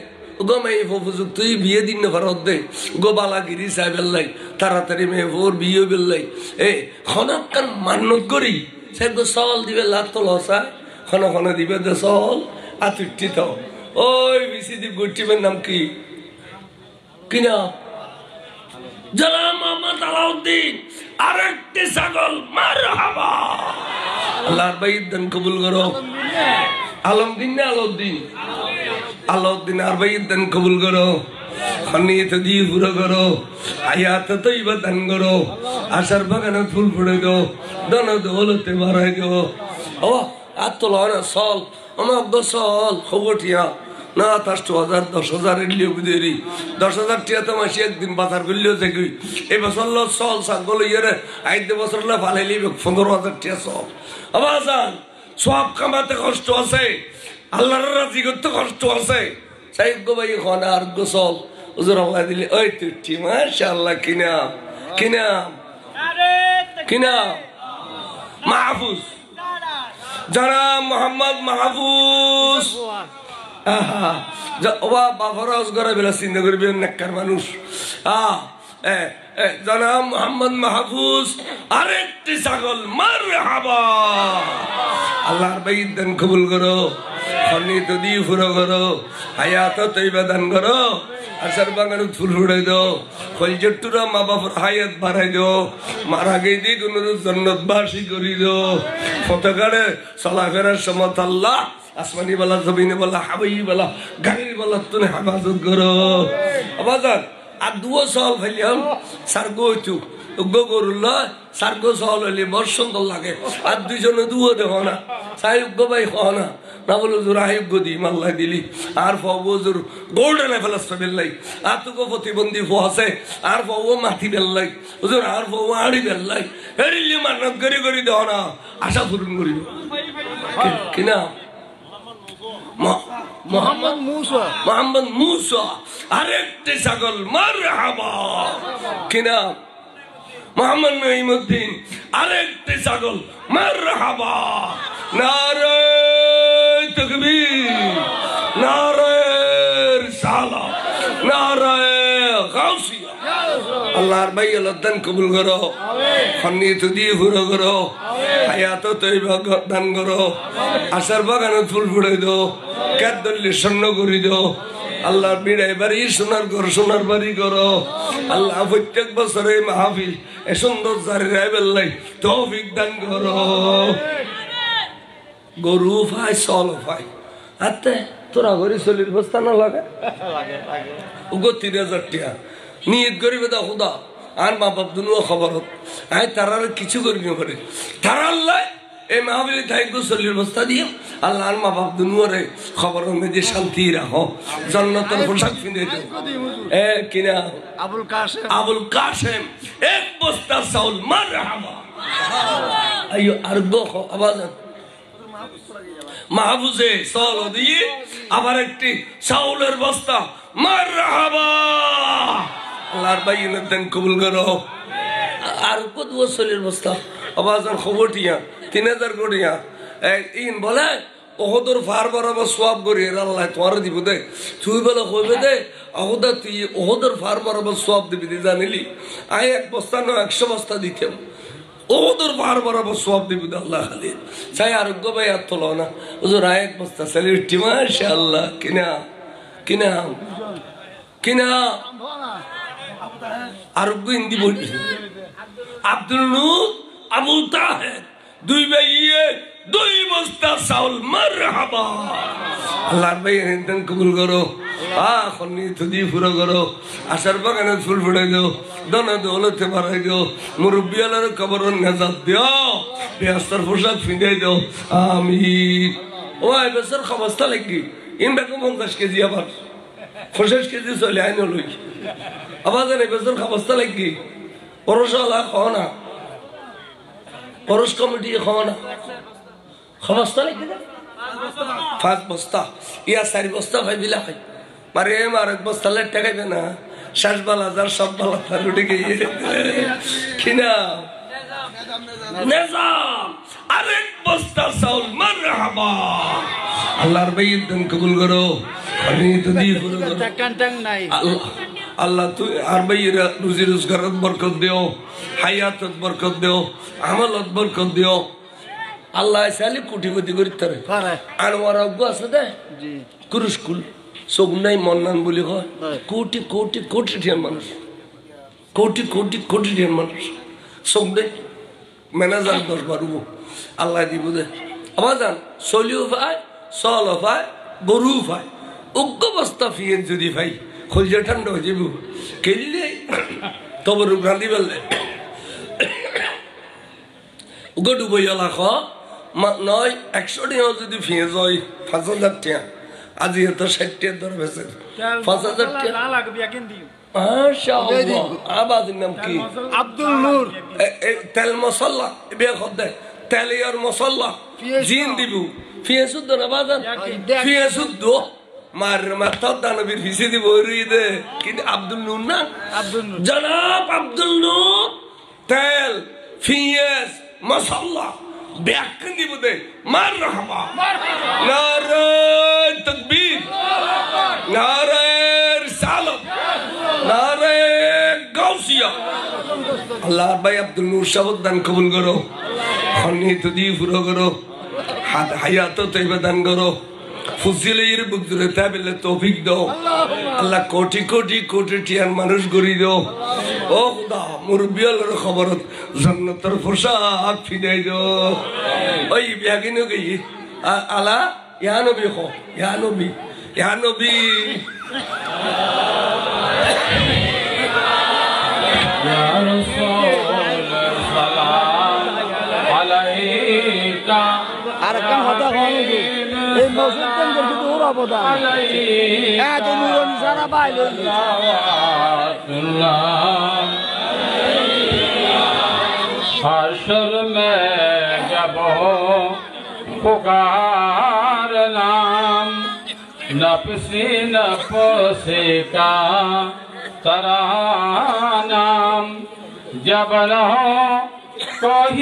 গো মাই ফুজুক তুই বিয়ে দিন না ঘর অদ্দে গো বালাগিরি সাহেব আল্লাহ তাড়াতাড়ি মে ফোর বিয়ে বিল্লাই এ খনকার মান্নত করি সাহেব গো সল দিবে লাভ তো লসা খন খন দিবে দে সল আতুষ্ঠিত ওই বিসিদি গুটিবের নাম কি কিনা জনাব মোহাম্মদ আলাউদ্দিন আরেকটি ছাগল মারহাবা আল্লাহর বাইদান কবুল করো আলমদিন না আলাউদ্দিন আলাউদ্দিন আর বাইদান কবুল করো খনিয়ত দি পুরো করো আয়াত তৈবা দান করো আশার বাগানে ফুল ফুটে দাও দন দৌলতে বাড়াই দাও ও আত্মলা সল আমার দশল খবরটিয়া না 28,000 10,000 এলিও বুঝেরি 10,000 টিয়া তো মাসি একদিন বাজার করলেও দেখি এই বছর চল ছাগল ইয়ে আইতে বছর ফালাইলি 15,000 টিয়া সব আবার সব কামাতে কষ্ট আছে আল্লাহর রাজি করতে কষ্ট আছে সাহেব গো ভাই এখন আর গোসল হুজুর আল্লাহ দিলে ওই তুই মাশাআল্লাহ কিনা কিনা কিনা মাহফুজ জনাব মোহাম্মদ মাহফুজ বাফরাজ করে বেলা চিন্তা করবে নেককার মানুষ জনাব মোহাম্মদ মাহফুজ আরেকটি ছাগল মারহাবা আল্লাহর বাইদান কবুল করো খনিত দি ফুরো করো হায়াত তৈবা দান করো আসার বাগানে ফুল ফুড়াই দাও কলজট্টুরা মা বাবার হায়াত বাড়াই দাও মারা গিয়ে দিয়ে কোন জন্নত বাসী করি দাও পতাকারে চলাফেরার সময় আল্লাহ আসমানি বলা জমিনে বলা হাবাই বলা গাড়ির বলা তুমি হেফাজত করো আবাজান আর দুয়ো সল ফেলিয়াম সার্গো হইতু গরুল সার্গো সল হইলে বড় সুন্দর লাগে আর দুইজনে দুয়ো দেখো না সাহেব ভাই কহ না না বলো জোর আহিব গদি মাল্লাই দিলি আর ফজুর গোল্ডেন ফেলাস্তা বেল্লাই আর তোকে প্রতিবন্ধী ফো আছে আর ফো মাটি বেল্লাই হুজুর আর ফো আড়ি বেল্লাই হেরিলি মান্নত করি করি দেহ না আশা পূরণ করিব কিনা মোহাম্মদ মুসা মোহাম্মদ মুসা আরেকটি ছাগল মারহাবা কিনা মোহাম্মদ নঈমুদ্দিন আরেকটি ছাগল মারহাবা নারে তাকবীর নারে রিসালাত নারে গাউসিয়া আল্লাহর বাইয়াল দান কবুল করো খনিত দিয়ে পুরো করো হায়াত তৈবা দান করো আশার বাগানে ফুল ফুড়াই দাও কেদলি স্বর্ণ করে দাও আল্লাহর বিড়াই বাড়ি সোনার ঘর সোনার বাড়ি করো আল্লাহ প্রত্যেক বছরে মাহফিল এ সুন্দর জারি রায় বেল্লাই তৌফিক দান করো গরু ভাই চল ভাই আতে তোরা ঘরে চলির বস্তা না লাগে ওগো 3,000 টাকা নিয়ত করিবে দা খুদা আর মা বাপ দুনো খবর আয় তারা কিছু করিনি করে তারা আল্লাহ এই মাহফিলে থাইগো চলির বস্তা দিয়ে আল্লাহ আর মা বাপ দুনোরে খবর মেয়েদে শান্তি রাখো জান্নাতের পোশাক কিনে দাও এ কিনা আবুল কাসেম এক বস্তা চাউল মারহাবা আইয়ো আর গো আওয়াজ মাহফুজে চল দিয়ে আবার একটি চাউলের বস্তা মারহাবা আল্লাহর বাইনের দান কবুল করো আর কত বছরের বস্তা আওয়াজ খবর টিয়া 3,000 কোটিয়া ইন বলে ওহদর ফার বরাবর সওয়াব করি আল্লাহ তোমার দিব দে তুই বলে কইবে দে ওহদা তুই ওহদর ফার বরাবর সওয়াব দিবি জানিলি আই এক বস্তা না 100 বস্তা দিতাম ওহদর ফার বরাবর সওয়াব দিবি আল্লাহ খালি চাই আরোগ্য ভাই আর তোলো না হুজুর আয় এক বস্তা সেলিব্রিটি মাশাআল্লাহ কিনা কিনা কিনা আরোগ্য হিন্দি বলি আব্দুল নূর আবু তাহের দুই ভাইয়ে 2 বস্তা চাউল মারহাবা আল্লাহর বাইয়ের দান কবুল করো খনিত দিয়ে পুরো করো আশার বাগানে ফুল ফুটাই দাও দনা দৌলতে বাড়াই দাও মুরব্বিয়ালার কবর নাজাত দিও বেয়াস্তার পোশাক ফিন্দাই দাও আমিন ও এবছর খবস্তা লাগি ইন বেকম 50 কেজি আবার 50 কেজি চলে আইন লই আবার জানে এবছর খবস্তা লাগি পরশালা খাও না পরশ কমিটি খাও না খবস্তা লাগি 5 বস্তা ইয়া 4 বস্তা ভাই বিলা খাই মারে মার এক বস্তা লে টাকাইবে না শেষ বালা যার সব বালা তার উঠে গিয়ে কিনা নিজাম আরেক বস্তা চাউল মারহাবা আল্লাহর বাইত দান কবুল করো আমি তো দিয়ে পুরো করো আল্লাহ তুই আর বাইরা রুজি রোজগারত বরকত দিও হায়াতত বরকত দিও আমলত বরকত দিও আল্লাহ সালি কোটিপতি করিতে পারে আনোয়ার আব্বু আছে দে কুরুস্কুল সবনাই মন্নান বলি হয় কোটি কোটি কোটি টিয়ার মানুষ কোটি কোটি কোটি টিয়ার মানুষ সবনাই ম্যানেজার 10 বারবো আল্লাহ দিব দে আবার জান সলিও ভাই সল ভাই গরু ভাই উগ্গ বস্তা ফিয়েন যদি ভাই খলজা ঠান্ডা হয়ে যাবো কেললে তবর রাঁধি বেললে উগ্গ ডুবই লাখ নয় 100 টাকা যদি ফিয়ে যায় 5000 টাকা আজি এত 60 টাকা ধরে বেছে 5000 টাকা না লাগবে একদিন দিও মাশাআল্লাহ আবাদের নাম কি আব্দুল নূর তেল মশলা বে খদে তেল আর মশলা জিন দিবু ফিয়ে সুদ না বাজান ফিয়ে সুদ মার মাথা দানবীর হিসে দিব রইদে কিন্তু আব্দুল নূর না আব্দুল নূর জনাব আব্দুল নূর তেল ফিয়েস মশলা ব্যাকন দিব দে মারহাবা নারে তাকবীর নারে রিসালাত নারে গাউসিয়া আল্লাহ ভাই আব্দুল নূর সাহেব দান কবুল করো খনি তো দি পুরো করো হায়াত তৈবা দান করো ফুজিলের বুকজুরে তাবেলে তৌফিক দাও আল্লাহ কোটি কোটি কোটি টিয়ার মানুষ গড়ি দাও ও খোদা মুরব্বিয়ালের খবরত জান্নাতের পোশাক ফিদাই দাও ওই বিয়াগিনো গই আলা ইয়া নবী খো ইয়া নবী ইয়া নবী ইয়া রাসূল সালাম আলাইকা আর কাম হতা হলো এই মসজিদ কেন করতে তো ওরা বদা এত নুরন সারা বাইলো হাশর মে জব পুকার নাম নফসি নফসে কা তরানাম জব রহো কোই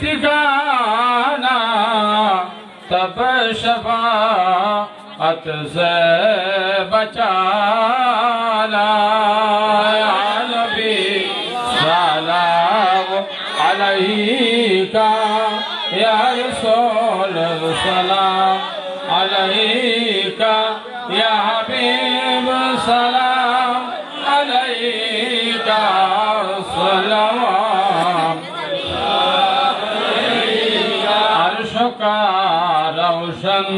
ঠিকানা तब शफाअत से बचाना या नबी सलाम अलैका या रसूल सलाम अलैका या हबीब सलाम अलैका सलाम अर्श का रोशन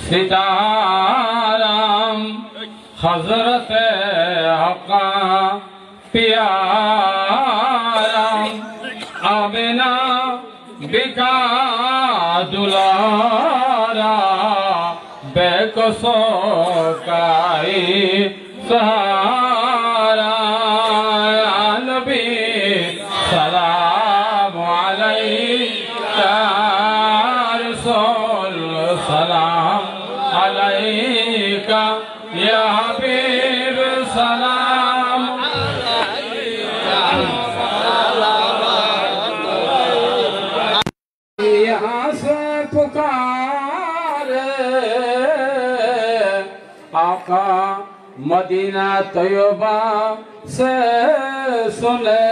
सिताराम हजरत हक़ा प्याराम आबिना बिका दुलारा बेकसो काई सहारा नबी सलाम अलैका सलाम अलैका या हबीब सलाम यहाँ से पुकारे आका मदीना तैयबा से सुने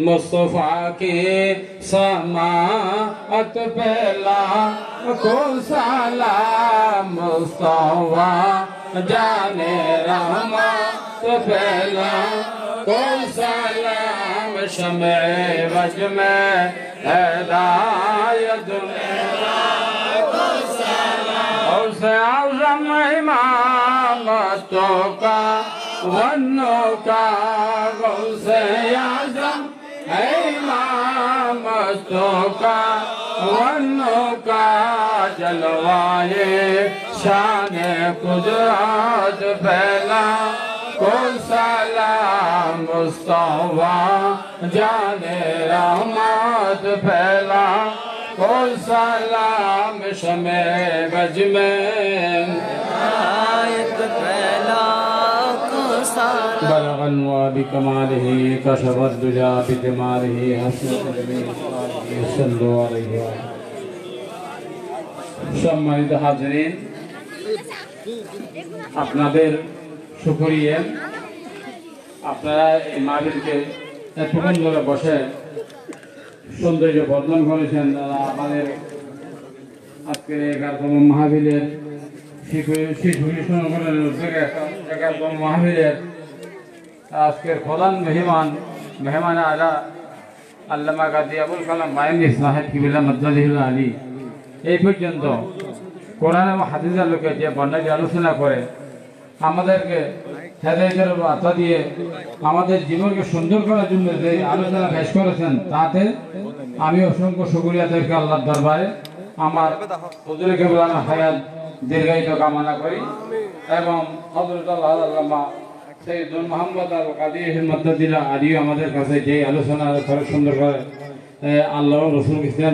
मुस्तफा के समाअत पहला को सलाम मुस्तफा जाने रहमत पहला को सलाम शमे वज में हिदायत उसे आज़म इमामतों का वन्नों का गौसे आज़म इमामतों का वन्नों का जलवाए शान कुदरत फैला को सलाम मुस्तफा जाने रहमत फैला को सलाम शमे बज में बलगन व बिकमालिही कशफत दुजा बिजमालिही हसनत सल्लल्लाहु अलैहि व सम्मानित हाज़रीन, আপনাদের শুকরিয়া আপনারা এই মাহফিলকে এতক্ষণ ধরে বসে সৌন্দর্য বর্ধন করেছেন। আমাদের আজকের 11তম মাহফিলের মাহফিলের আজকের প্রধান মেহমান আলা আল্লামা গাজী আবুল কালাম মাইনি সাহেব কিবলা মদদুল্লাহ আলী এই পর্যন্ত কোরআন এবং হাদিসের লোকে যে বর্ণালী আলোচনা করে আমাদেরকে হেদায়েতের বার্তা দিয়ে আমাদের জীবনকে সুন্দর করার জন্য যে আলোচনা পেশ করেছেন তাতে আমি অসংখ্য শুকরিয়া আদায় আল্লাহর দরবারে আমার হুজুরে কেবলার হায়াত দীর্ঘায়িত কামনা করি এবং হযরত আল্লামা সৈয়দুল মুহাম্মদ আল কাদির মদদুল্লাহ আলী আমাদের কাছে যে আলোচনা করে সুন্দর করে আল্লাহ রসুল ইসলাম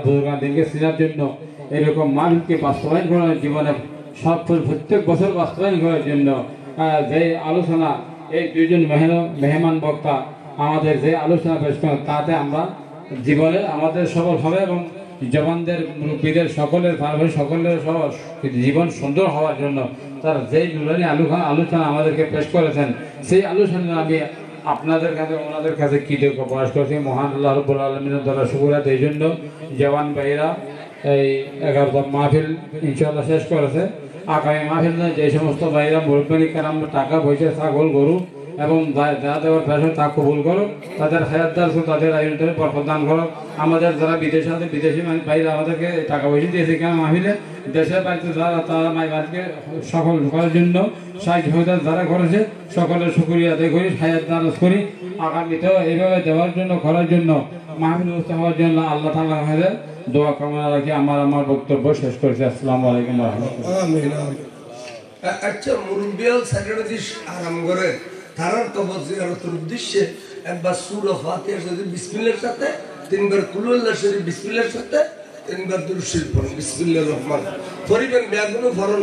বুজুর্গকে সিনার জন্য এরকম মানুষকে বাস্তবায়ন করার জীবনে প্রত্যেক বছর বাস্তবায়ন করার জন্য যে আলোচনা এই দুইজন মেহমান বক্তা আমাদের যে আলোচনা পেশ করেন তাতে আমরা জীবনে আমাদের সফল হবে এবং জবানদের মুরব্বীদের সকলের জীবন সুন্দর হওয়ার জন্য তার যেই নুরানি আলোচনা আমাদেরকে পেশ করেছেন সেই আলোচনা আমি আপনাদের কাছে ওনাদের কাছে কৃতজ্ঞ প্রকাশ করছি। মহান আল্লাহ রাব্বুল আলামিনের দ্বারা শুকরিয়া এই জন্য জওয়ান ভাইরা এই 11তম মাহফিল ইনশাআল্লাহ শেষ করেছে। আগামী মাহফিল যে সমস্ত ভাইরা মুরব্বী কারাম টাকা পয়সা ছাগল গরু এবং যা দেওয়ার পেশা তা কবুল করো, তাদের হায়াত দান করো, তাদের আয়ুর্বেদ প্রদান করো। আমাদের যারা বিদেশে আছে বিদেশি ভাইরা আমাদেরকে টাকা পয়সা দিয়েছে কেন মাহফিলে দেশের বাড়িতে যারা তারা মাইবাদকে সফল করার জন্য সাহায্য যারা করেছে সকলের শুকরিয়া আদায় করি, হায়াত দান করি। আগামীতেও এইভাবে দেওয়ার জন্য করার জন্য মাহফিল ব্যবস্থা হওয়ার জন্য আল্লাহ তাআলা হাজার দোয়া কামনা রাখি আমার বক্তব্য শেষ করেছি। আসসালামু আলাইকুম ওয়া রাহমাতুল্লাহ। আমিন। আচ্ছা, মুরব্বিয়াল সেক্রেটারি আরাম করে তারার কবর জিয়ারতের উদ্দেশ্যে একবার সূরা ফাতিহা শরীফ বিসমিল্লাহর সাথে, তিনবার কুল আল্লাহ শরীফ বিসমিল্লাহর সাথে, তিনবার দুরূদ শরীফ পড়ুন। বিসমিল্লাহির রহমানির রহিম। পড়িবেন ব্যাগুনো ফরন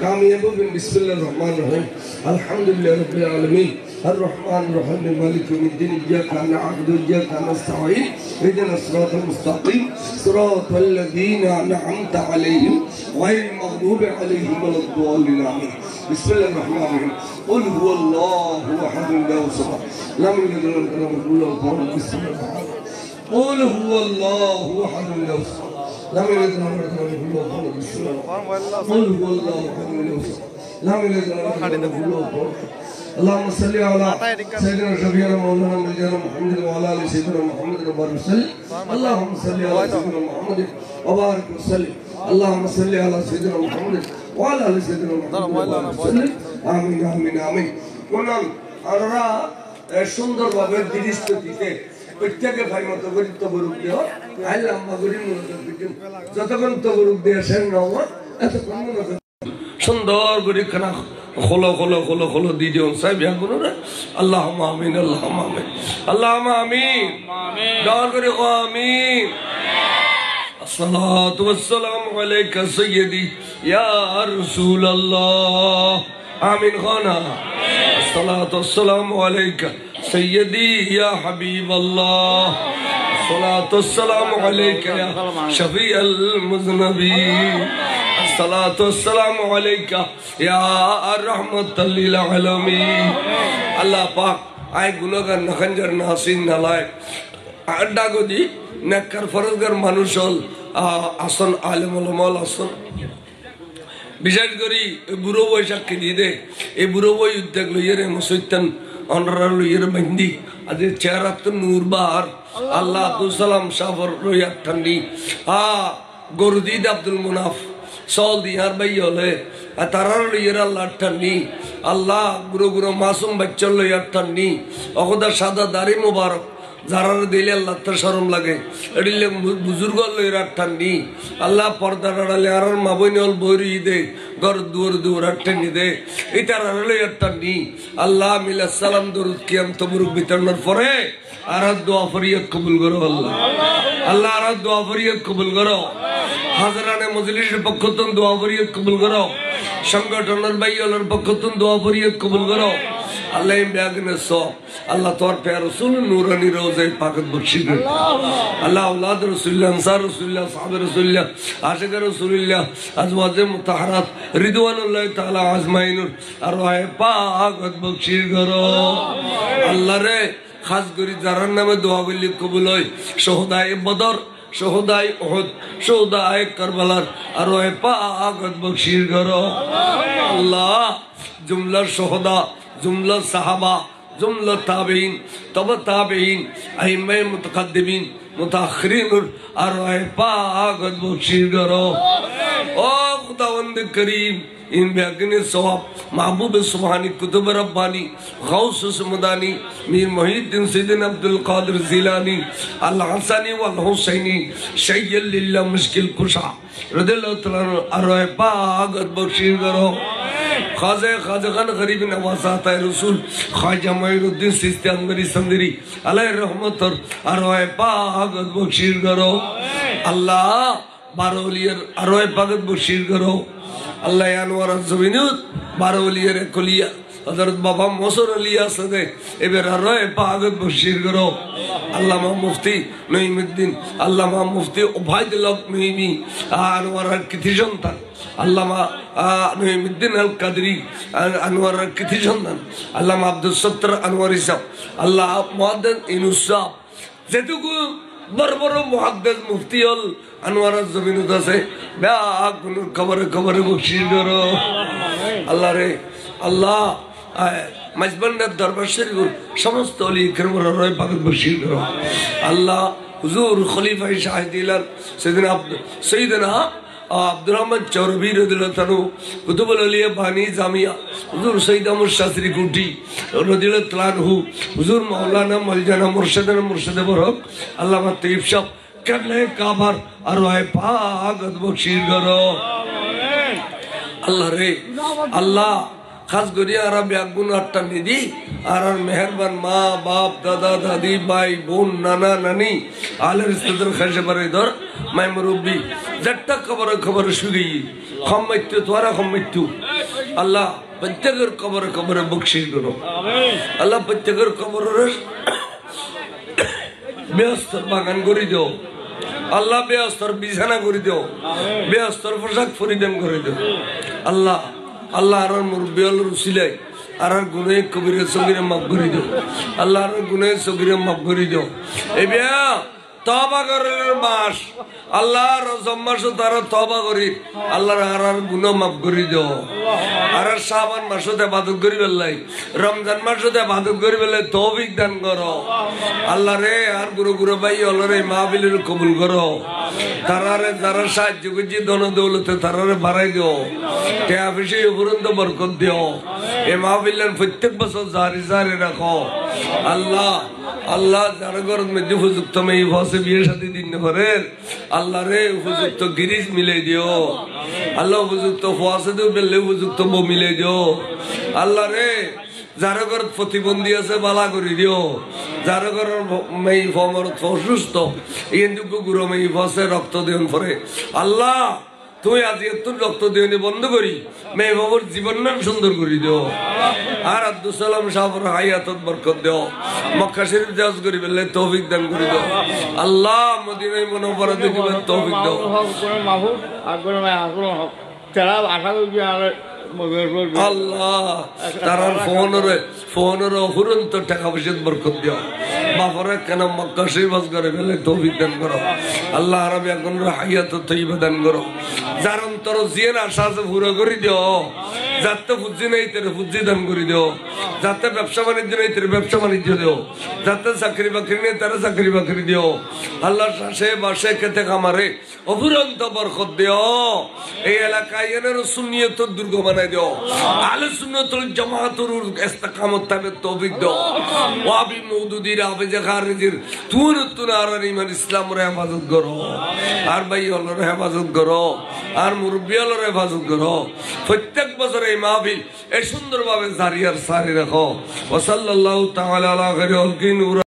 কামিয়াব হবেন। বিসমিল্লাহির রহমানির রহিম। আলহামদুলিল্লাহি রাব্বিল আলামিন আর রহমানির রহিম মালিকি ইয়াউমিদ্দিন ইয়্যাকা না'বুদু ওয়া ইয়্যাকা নাস্তাঈন ইহদিনাস সিরাতাল মুস্তাকিম সিরাতাল লাযীনা আন'আমতা আলাইহিম গায়রিল মাগদুবি আলাইহিম ওয়ালাদ-দাল্লিন। আমিন। বিসমিল্লাহির রহমানির রহিম। قل هو الله احد الله الصمد لم يلد ولم يولد ولم يكن له كفوا احد. قل هو الله احد الله الصمد لم يلد ولم يولد ولم يكن له كفوا احد. قل هو الله احد الله الصمد لم يلد ولم يولد ولم يكن له كفوا احد. اللهم صل على سيدنا شفيعنا مولانا مولانا محمد وعلى ال سيدنا محمد وبارك وسلم. اللهم صل على سيدنا محمد وبارك وسلم. اللهم صل على سيدنا محمد وعلى ال سيدنا محمد وبارك وسلم. আমিন আমিন আমিন। কোনাল আমরা সুন্দরভাবে দৃষ্টি দিতে প্রত্যেকে ভাই মতো করি তবরুক দেওয়া আল্লাহ আম্মা করি যতক্ষণ তবরুক দিয়ে শেষ না হওয়া এতক্ষণ সুন্দর করে খানা খোলো খোলো খোলো খোলো দিয়ে দিও সাহেব ইয়া করো রে। আল্লাহ আমিন আল্লাহ আমিন আল্লাহ আমিন দোয়া করে আমিন। আসসালাতু ওয়াসসালামু আলাইকা সাইয়্যিদি ইয়া রাসূলুল্লাহ। আমিন খানা। আসসালাতু ওয়াসসালামু আলাইকা সাইয়্যিদি ইয়া হাবিবাল্লাহ। আসসালাতু ওয়াসসালামু আলাইকা ইয়া শাফিআল মুযনিবিন। আসসালাতু ওয়াসসালামু আলাইকা ইয়া রাহমাতাল লিল আলামিন। আল্লাহ পাক আয় গুনাহগার নখঞ্জর নাসিন নালায়েক আড্ডা গদি নেককার ফরজগার মানুষ হল আসন আলেম ওলামা আসন বিশেষ করে বুড়ো বৈশাখকে দিয়ে দে এই বুড়ো বই উদ্যোগ লইয়ের মুসৈতান অনরা লইয়ের বান্দি আজ চেহারা তো নূর বাহার আল্লাহ আব্দুল সালাম সাফর রইয়ার ঠান্ডি গরুদিদ আব্দুল মুনাফ সল দিয়ার বাই হলে তারার লইয়ের আল্লাহ ঠান্ডি আল্লাহ গুরু গুরু মাসুম বাচ্চার লইয়ার ঠান্ডি অকদা সাদা দাড়ি মুবারক যারা দিলে আল্লাহ তার শরম লাগে এডিলে বুজুর্গ লই রাখতাম নি আল্লাহ পর্দা আড়ালে আর মা বইনে হল বইরি দে ঘর দুয়ার দুয়ার আটটানি দে এটার আড়ালে রাখতাম নি আল্লাহ মিলা সালাম দরুদ কিয়াম তবরুক বিতরণের পরে আর দোয়া ফরিয়াদ কবুল করো আল্লাহ আল্লাহ আর দোয়া ফরিয়াদ কবুল করো হাজারানে মজলিসের পক্ষ থেকে দোয়া ফরিয়াদ কবুল করো সংগঠনের বাইয়ের পক্ষ থেকে দোয়া ফরিয়াদ কবুল করো আল্লাহ ব্যাগনে সব আল্লাহ তোর প্যার রসুল নূরানি রোজায় পাকত বখশি কর আল্লাহ আওলাদ রাসূলুল্লাহ আনসার রাসূলুল্লাহ সাহাবা রাসূলুল্লাহ আশিক রাসূলুল্লাহ আজওয়াজে মুতাহহারাত রিদওয়ানুল্লাহ তাআলা আজমাইনুর আরওয়াহ পাকত বখশি করো আল্লাহ রে খাস করে যারার নামে দোয়া করলে কবুল হয় শহদায়ে বদর শহদায়ে উহুদ শহদায়ে কারবালার আরওয়াহ পাকত বখশি করো আল্লাহ জুমলা শহদা जुमला साहबा जुमला ताबीन तब ताबीन अइम्मे मुतकद्दिमीन मुताखिरीन अरवाह पाक बख्शिश करो ओ खुदावंद करीम इन बेअगने सवाब महबूब सुबहानी कुतुब रब्बानी गौस समदानी मीर मुहीद्दीन सैयदना अब्दुल कादिर जिलानी अल हसनी वल हुसैनी शय्यल लिल्लाह मुश्किल कुशा रदियल्लाहु तआला अरवाह पाक बख्शिश करो खाजे खाजा खान गरीब नवाज़ात रसूल ख्वाजा मोइनुद्दीन चिश्ती अंगरी संदरी अलैहि रहमत और अरवाह पाक बख्शिश करो अल्लाह बारोलियर अरवाह पाक बख्शिश करो अल्लाह अनवर ज़मीनुत बारोलियर कुलिया हज़रत बाबा मौसूर अली सदे एबर अरवाह पाक बख्शिश करो अल्लामा मुफ्ती नईमुद्दीन अल्लामा मुफ्ती उबाइदुल्लाह नईमी अनवर किथि सन्तान আল্লামা নঈমুদ্দিন আল কাদরি আনোয়ার কিথি সন্তান আল্লামা আব্দুল সত্তার আনোয়ারি সাহেব আল্লাহ মুহাদ্দিস ইউনুস সাহেব যেটুকু বড় বড় মুহাদ্দিস মুফতি হল আনোয়ার জমিনুত আছে ব্যাগ খবরে খবরে বখশিশ করো আল্লাহ রে আল্লাহ মাজবান্ডার দরবার শরীফের সমস্ত ওলি কিরামের রয় পাক বখশিশ করো আল্লাহ হুজুর খলিফা শাহিদিলাল সৈয়দনা अब्दुल रहमान चौरवी रदियल्लाहु अन्हु कुतुबुल औलिया बानी जामिया हुजूर सैयद अहमद शास्त्री कुटी रदियल्लाहु अन्हु हुजूर मौलाना मौलाना मुर्शिद बरक अल्लामा तैयब साहब करले काबर अरवाह पाक बख्शिश करो अल्लाह रे अल्लाह खास करिया आरा ब्यागुन आट्टा निदी आरा मेहरबान माँ बाप दादा दादी भाई बोन नाना नानी आले रिश्तेदार खैर बरे दर मैं मुरब्बी जट्टा खबर शुगी खम्मैत्तु तुम्हारा खम्मैत्तु अल्लाह प्रत्येकर खबर बख्शिश करो अल्लाह प्रत्येकर खबर बेअस्तर बागान करी दो अल्लाह बेअस्तर बिछाना करी दो बेअस्तर पोशाक परिधान करी दो अल्लाह अल्लाह आर मुरब्बियाल रुसिले आर गुनाह कबीरे सगीरे माफ करी दो अल्लाह आर गुनाह सगीरे माफ करी दो एबिया तौबा करेर मास अल्लाह रमजान मासो तारा तौबा करी अल्लाह आर गुनाह माफ करी दो आर शाबान मासो ते इबादत करी बेल्লাই रमजान मासो ते इबादत करी बेल्লাই तौफिक दान करो अल्लाह रे आर गुरु भाई अल्लाह रे माहफिलेर कबूल करो तारारे যারা সাহায্য করছে ধন দৌলতে তারারে বাড়াই দিও টাকা পয়সা উপরন্ত বরকত দিও এই মাহফিলের প্রত্যেক বছর জারি জারি রাখো আল্লাহ আল্লাহ যার ঘরের মধ্যে উপযুক্ত মেয়ে বসে বিয়ে শাদী দিন করে আল্লাহ রে উপযুক্ত গিরিজ মিলে দিও আল্লাহ উপযুক্ত ফাসে দিও বেলে উপযুক্ত বউ মিলে দিও আল্লাহ রে যার ঘর প্রতিবন্ধী আছে বালা করে দিও যার ঘর মেয়ে ফমর অসুস্থ এইটুকু গুরু মেয়ে ফসে রক্ত দেন পরে আল্লাহ তুই আজ এত রক্ত দেওয়া বন্ধ করি মেয়ে বাবুর জীবন নাম সুন্দর করে দিও আর আব্দুল সালাম সাহেবের হায়াতত বরকত দিও মক্কা শরীফ জাজ করি বললে তৌফিক দান করে দিও আল্লাহ মদিনায় মুনাওয়ারা দেখিবেন তৌফিক দাও মাহবুব আগ্রহ আগ্রহ তারা আশা করি আল্লাহ তারার ফোনের অফুরন্ত টাকা পয়সা বরকত দিও বাপরে কেন মক্কা শরীফ হজ করে ফেলে তৌফিক দান করো আল্লাহ আরবি এখন হায়াত তৈবা দান করো যার অন্তর জিয়ান আশা আছে পুরো করে দিও যার তো বুঝি নাই তার বুঝি দান করে দিও যাতে ব্যবসা বাণিজ্য নেই তার ব্যবসা বাণিজ্য দিও, যাতে চাকরি বাকরি নেই তারা চাকরি বাকরি দিও। আল্লাহ শ্বাসে বাসে খেতে খামারে অফুরন্ত বরকত দিও। এই এলাকায় এনার সুন্নিয়তের দুর্গ বানাই দিও, আহলে সুন্নাতুল জামাতের ইস্তেকামত তাবে তৌফিক দাও। ওয়াবি মওদুদির আবেজে খারিজির তুন আর ইমান ইসলামের হেফাজত করো, আর ভাই হলোর হেফাজত করো, আর মুরব্বী হলোর হেফাজত করো। প্রত্যেক বছর এই মাহফিল এই সুন্দরভাবে জারি আর সারি রাখো। ওয়া সাল্লাল্লাহু তাআলা আলা খায়রিল